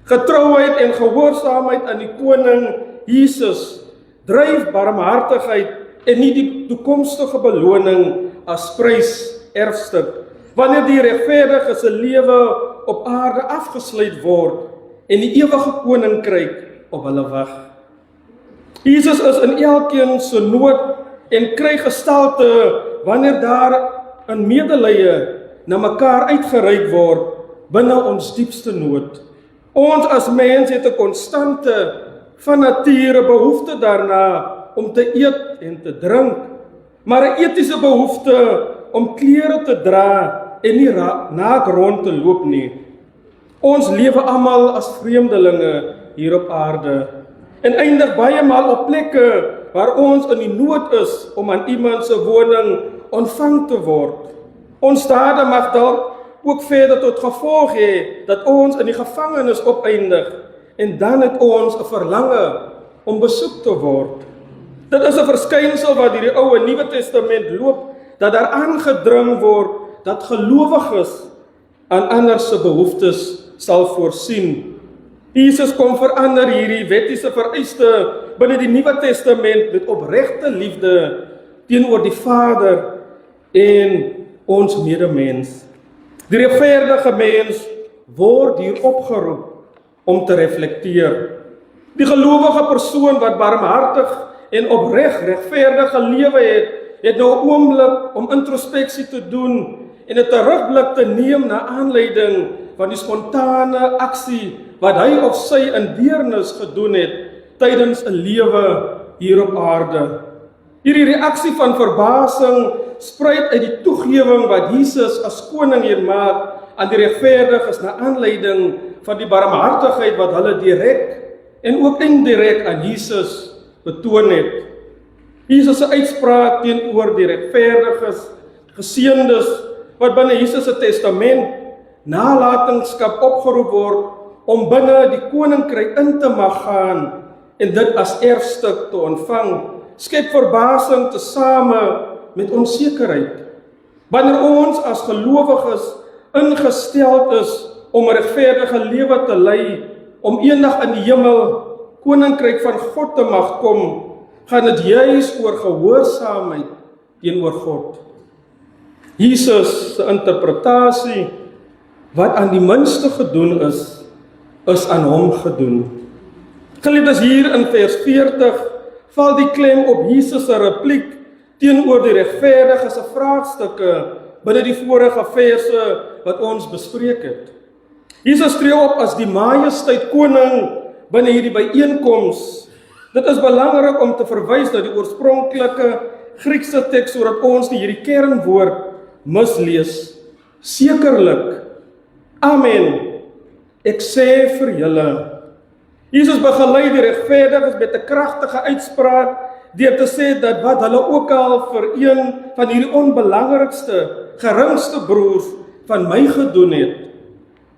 Getrouheid en gehoorsaamheid aan die koning Jesus dryf barmhartigheid en nie die toekomstige beloning as prys erfstuk wanneer die regverdige se lewe op aarde afgesluit word en die ewige koninkryk op hulle wag. Jesus is in elkeen se nood en kry gestalte wanneer daar in medelee na mekaar uitgereik word binne ons diepste nood. Ons as mens het 'n konstante van nature behoefte daarna om te eet en te drink, maar 'n etiese behoefte om klere te dra en nie naak rond te loop nie. Ons lewe almal as vreemdelinge hier op aarde en eindig baie maal op plekke waar ons in die nood is om aan iemand se woning ontvang te word. Ons dade mag dalk ook verder tot gevolg hê dat ons in die gevangenis opeindig en dan het ons 'n verlange om besoek te word. Dit is 'n verskynsel wat deur die Ou en Nuwe Testament loop, dat daar aangedring word dat gelowiges aan ander se behoeftes sal voorsien. Jesus kom verander hierdie wettiese vereiste binne die Nuwe Testament met opregte liefde teenoor die Vader en ons medemens. Die regverdige mens word hier opgeroep om te reflekteer. Die gelowige persoon wat barmhartig en opreg regverdige lewe het nou 'n oomblik om introspeksie te doen en 'n terugblik te neem na aanleiding van die spontane aksie wat hy of sy in deernis gedoen het tydens 'n lewe hier op aarde. Hierdie reaksie van verbasing spruit uit die toegewing wat Jesus as koning hier maak aan die regverdiges na aanleiding van die barmhartigheid wat hulle direk en ook indirek aan Jesus betoon het. Jesus se uitspraak teenoor die regverdiges, geseëndes wat binne Jesus se testament nalatenskap opgeroep word om binne die koninkryk in te mag gaan en dit as erfstuk te ontvang, skep verbasing tesame met onsekerheid. Wanneer ons as gelowiges ingestel is om 'n regverdige lewe te lei, om eendag in die hemel koninkryk van God te mag kom, gaan dit juis oor gehoorsaamheid teenoor God. Jesus se interpretasie wat aan die minste gedoen is aan hom gedoen. Geliefdes, hier in vers 40 val die klem op Jesus se repliek teenoor die regverdiges se vraagstukke binne die vorige verse wat ons bespreek het. Jesus tree op as die majesteit koning binne hierdie byeenkoms. Dit is belangrik om te verwys na die oorspronklike Griekse teks sodat ons nie hierdie kernwoord mislees. Sekerlik, amen, ek sê vir julle. Jesus begelei die regverdiges met 'n kragtige uitspraak deur te sê dat wat hulle ook al vir een van hierdie onbelangrikste, geringste broers van my gedoen het.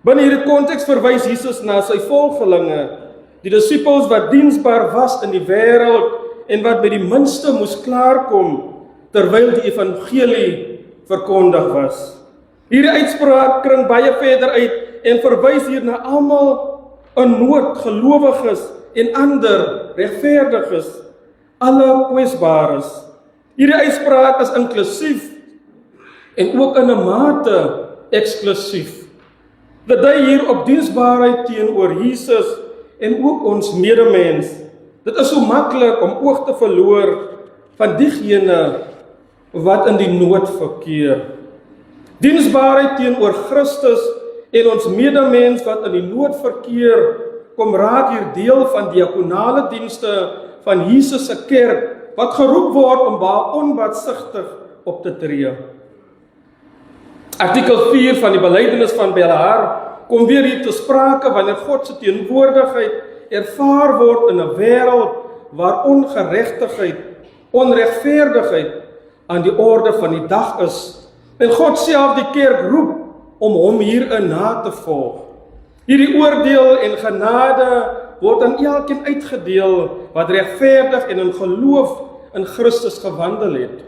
Binne hierdie konteks verwys Jesus na sy volgelinge, die disippels wat diensbaar was in die wêreld en wat by die minste moes klaarkom terwyl die evangelie verkondig was. Hierdie uitspraak kring baie verder uit en verwys hier na almal in nood, gelowiges en ander regverdiges, alle kwesbares. Hierdie uitspraak is inklusief en ook in 'n mate eksklusief. Dit dui hier op diensbaarheid teenoor Jesus en ook ons medemens. Dit is so maklik om oog te verloor van diegene wat in die nood verkeer. Diensbaarheid teenoor Christus en ons medemens wat in die nood verkeer, kom raak hier deel van diakonale dienste van Jesus se kerk, wat geroep word om onbaatsigtig op te tree. Artikel 4 van die belydenis van Belhar kom weer hier te sprake wanneer God se teenwoordigheid ervaar word in 'n wêreld waar ongeregtigheid, onregverdigheid aan die orde van die dag is. En God self die kerk roep om hom hierin na te volg. Hierdie oordeel en genade word aan elkeen uitgedeel wat regverdig en in geloof in Christus gewandel het.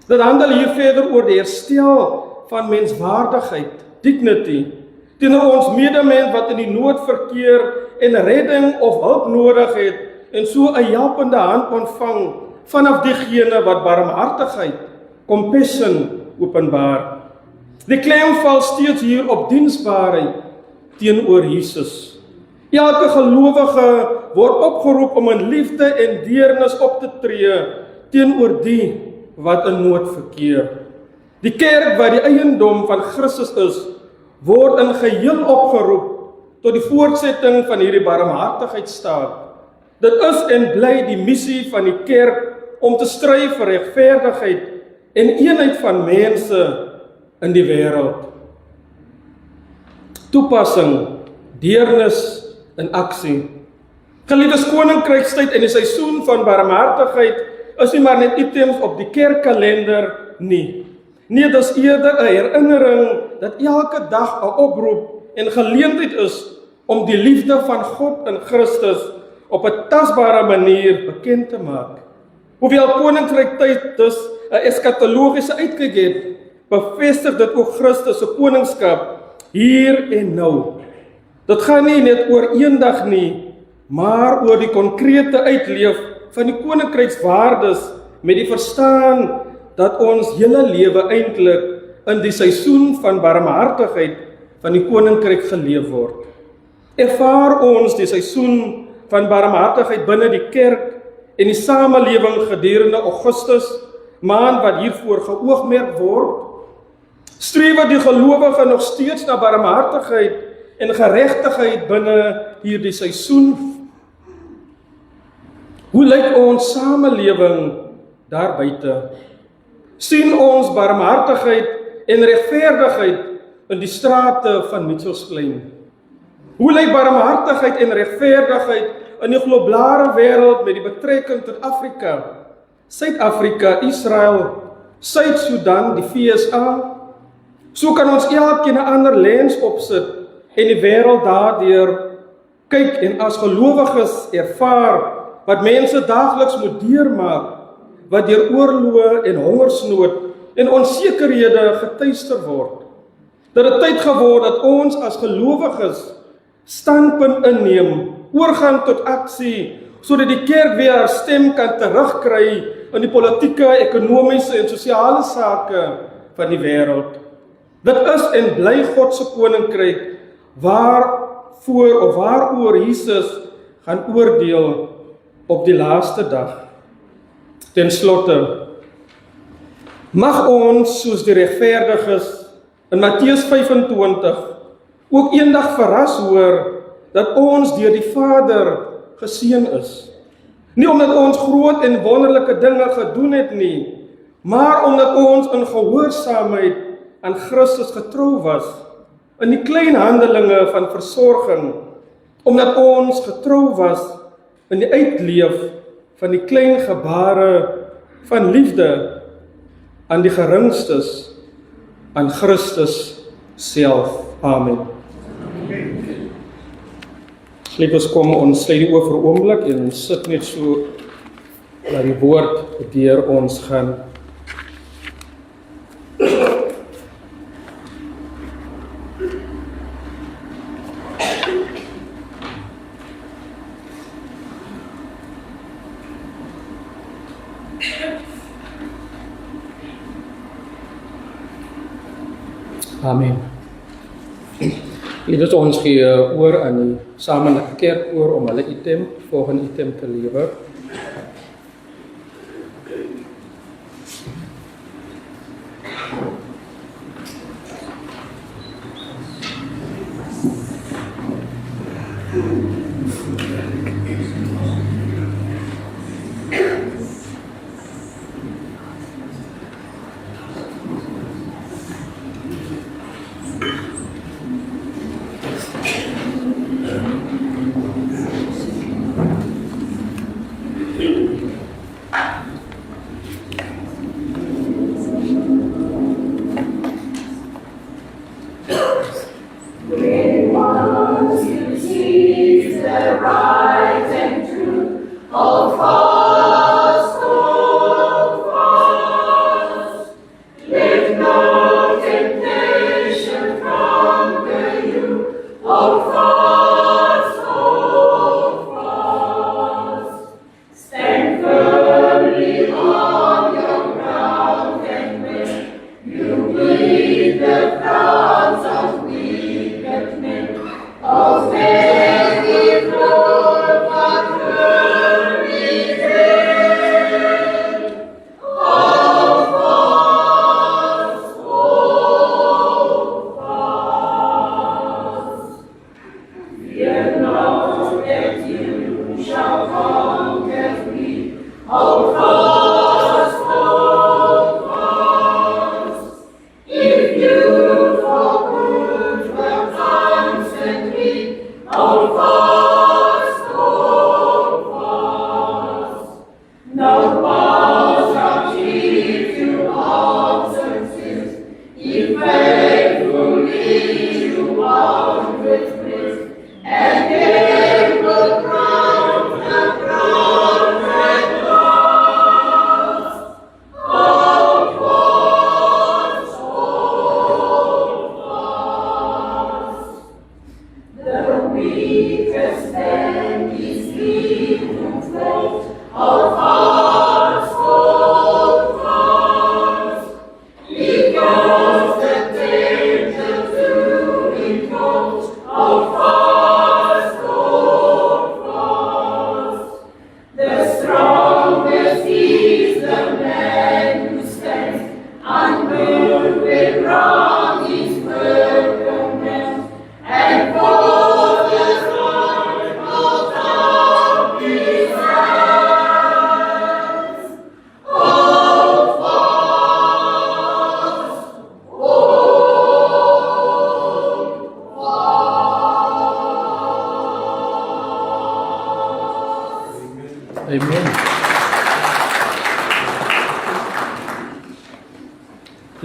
Dit handel hier verder oor die herstel van menswaardigheid, dignity, teenoor ons medemens wat in die nood verkeer en redding of hulp nodig het en so 'n helpende hand ontvang vanaf diegene wat barmhartigheid, compassion openbaar. Die klem val steeds hier op diensbaarheid teenoor Jesus. Elke gelowige word opgeroep om in liefde en deernis op te tree teenoor die wat in nood verkeer. Die kerk wat die eiendom van Christus is, word in geheel opgeroep tot die voortsetting van hierdie barmhartigheidsstaat. Dit is en bly die missie van die kerk om te stry vir regverdigheid en eenheid van mense in die wêreld. Toepassing, deernis in aksie. Geliefdes, koninkrykstyd en die seisoen van barmhartigheid is nie maar net items op die kerkkalender nie. Nee, dit is eerder 'n herinnering dat elke dag 'n oproep en geleentheid is om die liefde van God in Christus op 'n tasbare manier bekend te maak. Hoewel koninkrykstyd dus 'n eskatologiese uitkyk het, bevestig dit ook Christus se koningskap hier en nou. Dit gaan nie net oor eendag nie, maar oor die konkrete uitleef van die koninkrykswaardes met die verstaan dat ons hele lewe eintlik in die seisoen van barmhartigheid van die koninkryk geleef word. Ervaar ons die seisoen van barmhartigheid binne die kerk en die samelewing gedurende Augustus, maand wat hiervoor geoogmerk word? Streef die gelowige nog steeds na barmhartigheid en geregtigheid binne hierdie seisoen? Hoe lyk ons samelewing daar buite? Sien ons barmhartigheid en regverdigheid in die strate van Mitchellsplein? Hoe lyk barmhartigheid en regverdigheid in die globale wêreld met die betrekking tot Afrika, Suid-Afrika, Israel, Suid-Sudan, die VSA? So kan ons elkeen 'n ander lens opsit en die wêreld daardeur kyk en as gelowiges ervaar wat mense daagliks moet deurmaak, wat deur oorloë en hongersnood en onsekerhede getuister word. Dat dit tyd geword dat ons as gelowiges standpunt inneem, oorgaan tot aksie, sodat die kerk weer haar stem kan terugkry in die politieke, ekonomiese en sosiale sake van die wêreld. Dit is en bly God se koninkryk waaroor Jesus gaan oordeel op die laaste dag. Ten slotte, mag ons soos die regverdiges in Matteus 25 ook eendag verras hoor dat ons deur die Vader geseën is. Nie omdat ons groot en wonderlike dinge gedoen het nie, maar omdat ons in gehoorsaamheid aan Christus getrou was, in die klein handelinge van versorging, omdat ons getrou was in die uitleef van die klein gebare van liefde aan die geringstes, aan Christus self. Amen. Liefdes, kom ons sluit die oë vir 'n oomblik en ons sit net so dat die woord deur ons gaan. Amen. Liefdes, ons gee oor aan die Samelike Kerk oor om hulle volgende item te lewer. Of every flow Amen.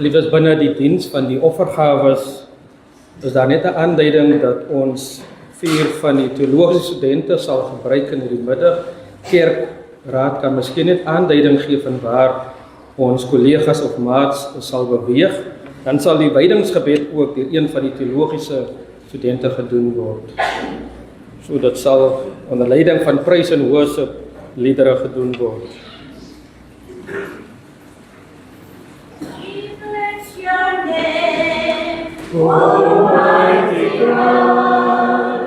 Liefdes binne die diens van die offergawes is daar net 'n aanduiding dat ons 4 van die teologiese studente sal gebruik in die middag. Kerkraad kan miskien net aanduiding gee van waar ons kollegas of maats sal beweeg. Dan sal die wydingsgebed ook deur een van die teologiese studente gedoen word. So dit sal onder leiding van praise and worship liedere gedoen word. We bless your name, Almighty God.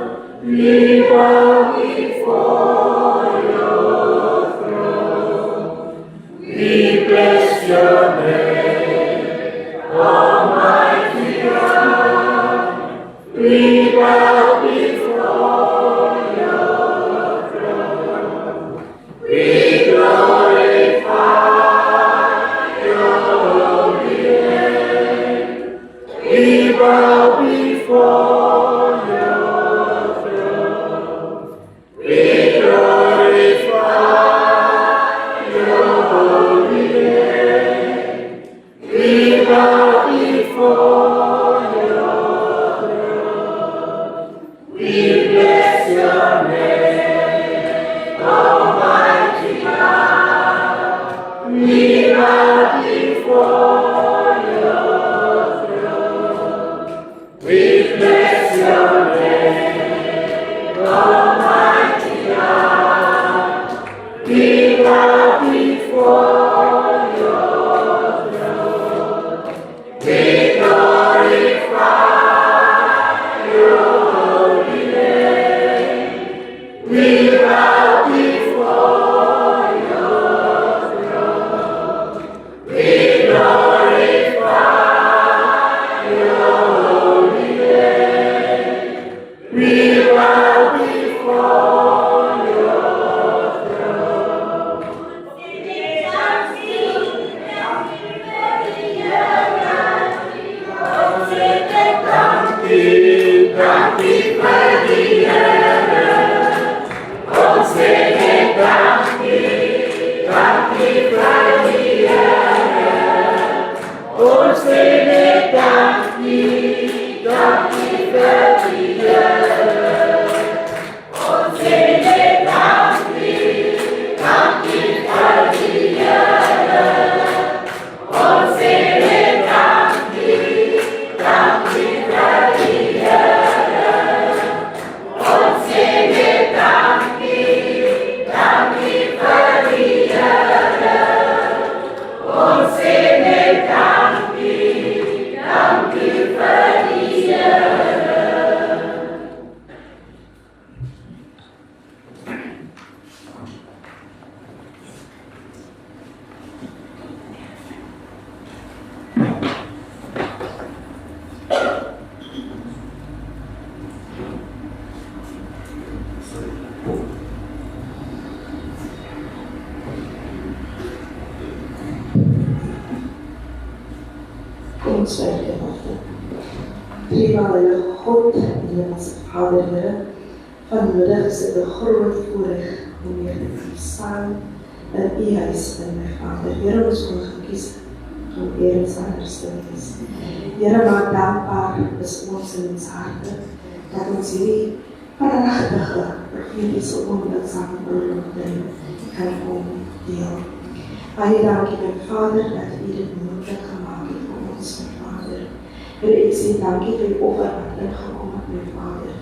We bow before your throne. We bless your name, Almighty God. We bow before your throne. We glorify your holy name. We bow before your throne. We glorify your holy name. We bow before your throne. We bless your name, Almighty God. We bow before your throne. We bless your name, Almighty God. We bow before your throne. We glorify your holy name. We bow before your throne. We glorify your holy name. We bow before your throne. Ons Heilige Heilige God en Hemelse Vader, Here, vanmiddag is dit 'n groot voorreg om hier te staan in U huis, in my Vader. Here, ons kon gekies gaan eerens anders te wees. Here, maar dankbaar is ons in ons harte, dat ons hierdie pragtige, profetiese oomblik saam met oorlogding kan kom deel. Baie dankie, my Vader, dat U dit moontlik gemaak het vir ons, my Vader. Here, ek sê dankie vir die offer wat ingekom het, my Vader.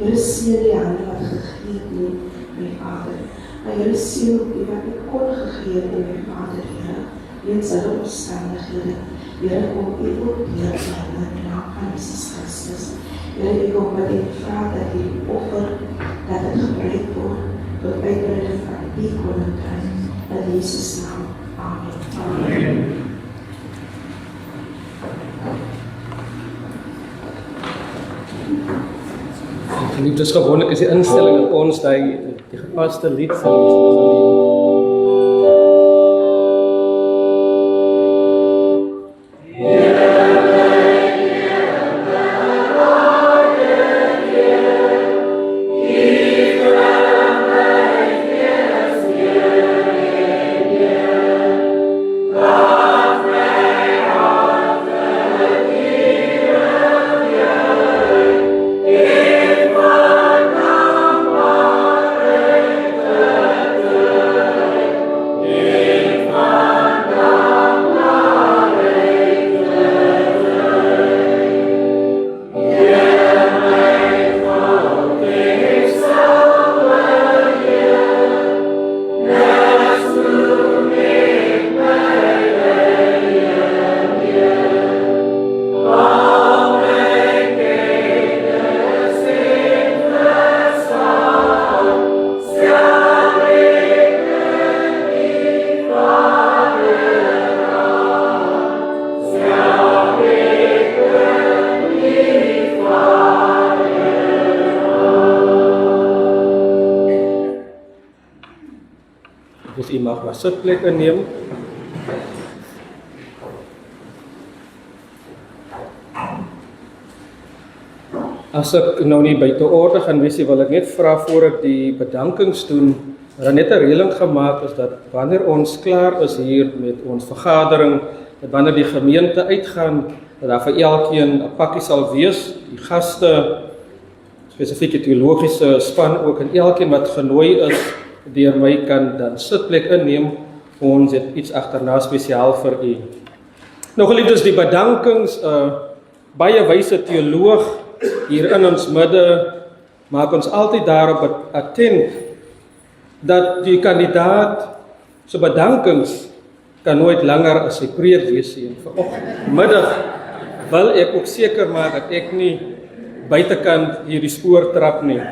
Here, seën die hande wat gegee het, my Vader. Maar Here, seën ook die wat U kon gegee het, my Vader, Here. Weens hulle omstandighede, Here, om U ook deel te hê in die naam van Jesus Christus. Here, ek kom met U vra dat die offer, dat het gebruik word vir uitbreiding van U koninkryk. In Jesus' naam. Amen. Amen. Geliefdes, gewoonlik is die instelling dat ons die gepaste lied sal Dus u mag maar sitplek inneem. As ek nou nie by te orde gaan wees, wil ek net vra voor ek die bedankings doen, dat net 'n reëling gemaak is dat wanneer ons klaar is hier met ons vergadering, dat wanneer die gemeente uitgaan, dat daar vir elkeen 'n pakkie sal wees, die gaste, spesifieke teologiese span ook, en elkeen wat genooi is deur my kan dan sitplek inneem. Ons het iets agterna spesiaal vir u. Nou geliefdes, die bedankings, baie wyse teoloog hier in ons midde maak ons altyd daarop attent dat die kandidaat se bedankings kan nooit langer as sy preek wees nie. Vanmiddag wil ek ook seker maak dat ek nie buitekant hierdie spoor trap nie.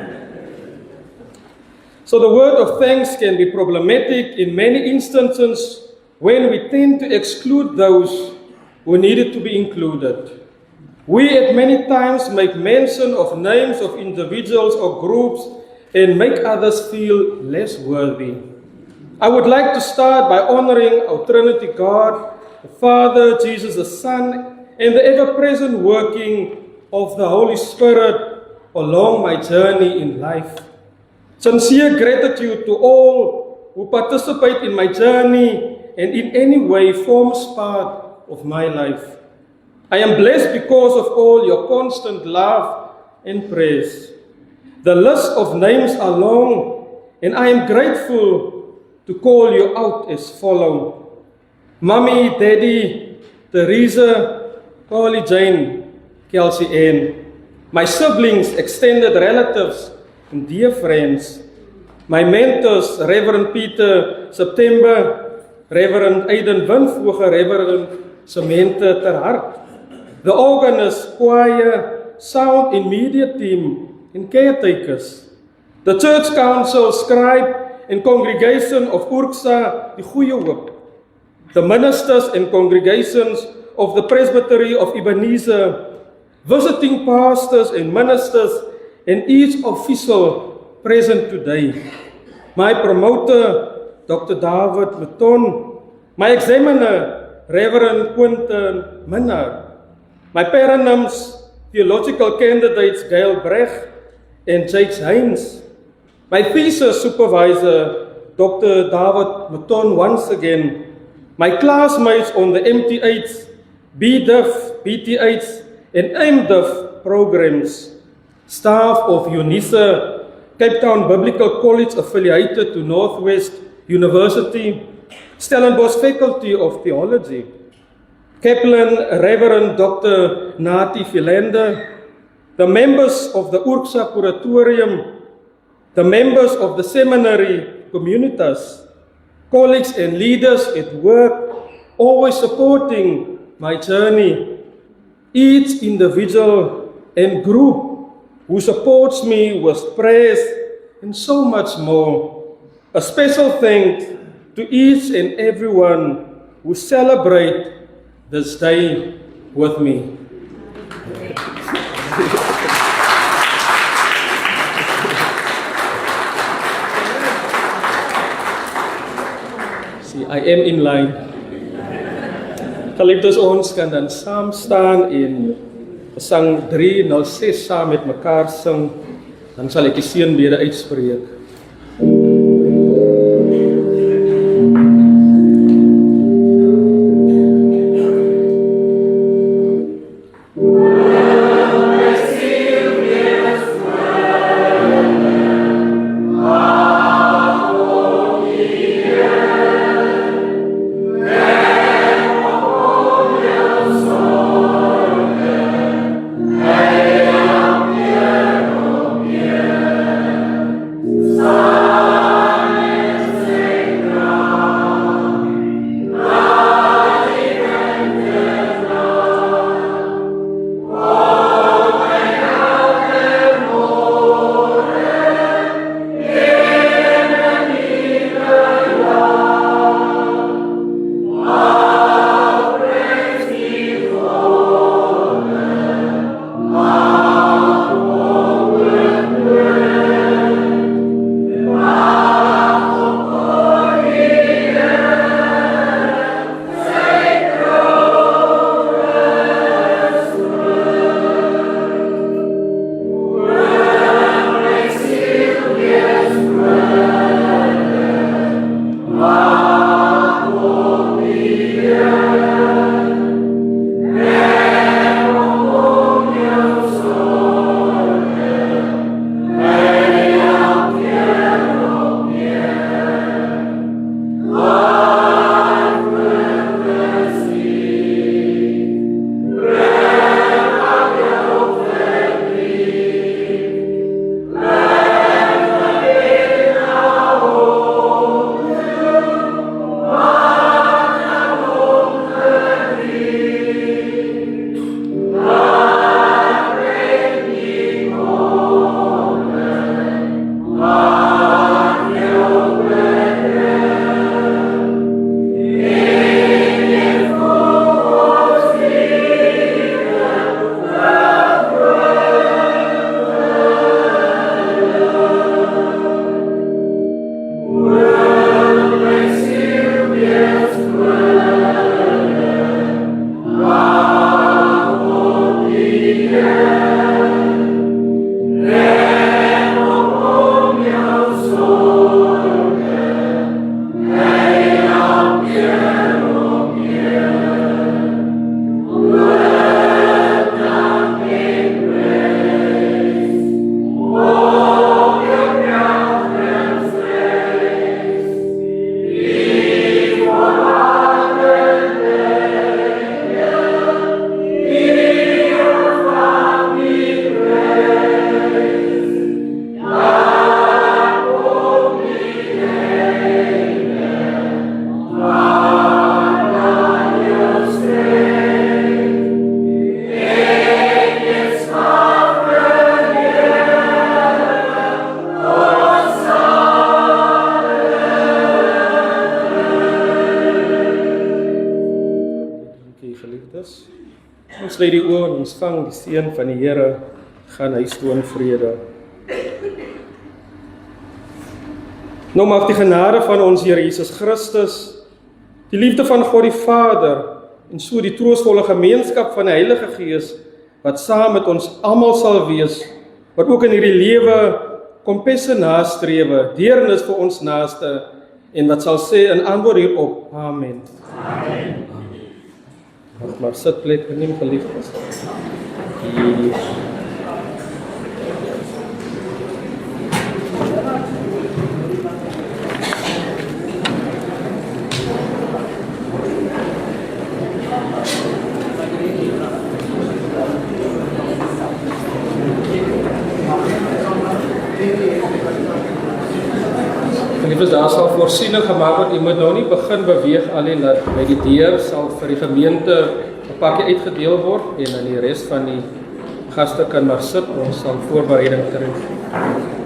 So the word of thanks can be problematic in many instances when we tend to exclude those who needed to be included. We at many times make mention of names of individuals or groups and make others feel less worthy. I would like to start by honoring our Trinity God, the Father, Jesus the Son, and the ever-present working of the Holy Spirit along my journey in life. Sincere gratitude to all who participate in my journey and in any way forms part of my life. I am blessed because of all your constant love and praise. The list of names are long, and I am grateful to call you out as follow. Mommy, Daddy, Teresa, Polly Jane, Kelsey Ann, my siblings, extended relatives, and dear friends, my mentors, Reverend Peter September, Reverend Aiden Winvoege, Reverend Samantha Ter Hart, the organist, choir, sound and media team, and caretakers, the church council, scribe, and congregation of Urksa, the Goeie Hoop, the ministers and congregations of the Presbytery of Ebenezer, visiting pastors and ministers, and each official present today. My promoter, Dr. David Meton, my examiner, Reverend Quinton Minnar, my paronyms, theological candidates Gail Brecht and Jakes Hines, my thesis supervisor, Dr. David Meton once again, My classmates on the MTH, BDiv, BTH, and MDiv programs, staff of UNISA, Cape Town Biblical College affiliated to Northwest University, Stellenbosch Faculty of Theology, Kaplan Reverend Dr. Nati Philander, the members of the Urksa Kuratorium, the members of the seminary communitas, colleagues and leaders at work, always supporting my journey, each individual and group who supports me with prayers and so much more. A special thanks to each and everyone who celebrate this day with me. See, I am in line. Geliefdes, ons kan dan saam staan en Gesang 306 saam met mekaar sing. Dan sal ek die seënbede uitspreek. Ons lê die oë en ons vang die seën van die Here, gaan huis toe in vrede. Nou mag die genade van ons Here Jesus Christus, die liefde van God die Vader en so die troostvolle gemeenskap van die Heilige Gees wat saam met ons almal sal wees, wat ook in hierdie lewe kompassie nastrewe, deernis vir ons naaste en wat sal sê in antwoord hierop, Amen. Amen. Maar sitplek geneem, geliefdes. Geliefdes, daar sal voorsiening gemaak word. U moet nou nie begin beweeg alleen dat by die deur sal vir die gemeente 'n pakkie uitgedeel word en dan die res van die gaste kan maar sit. Ons sal voorbereiding tref.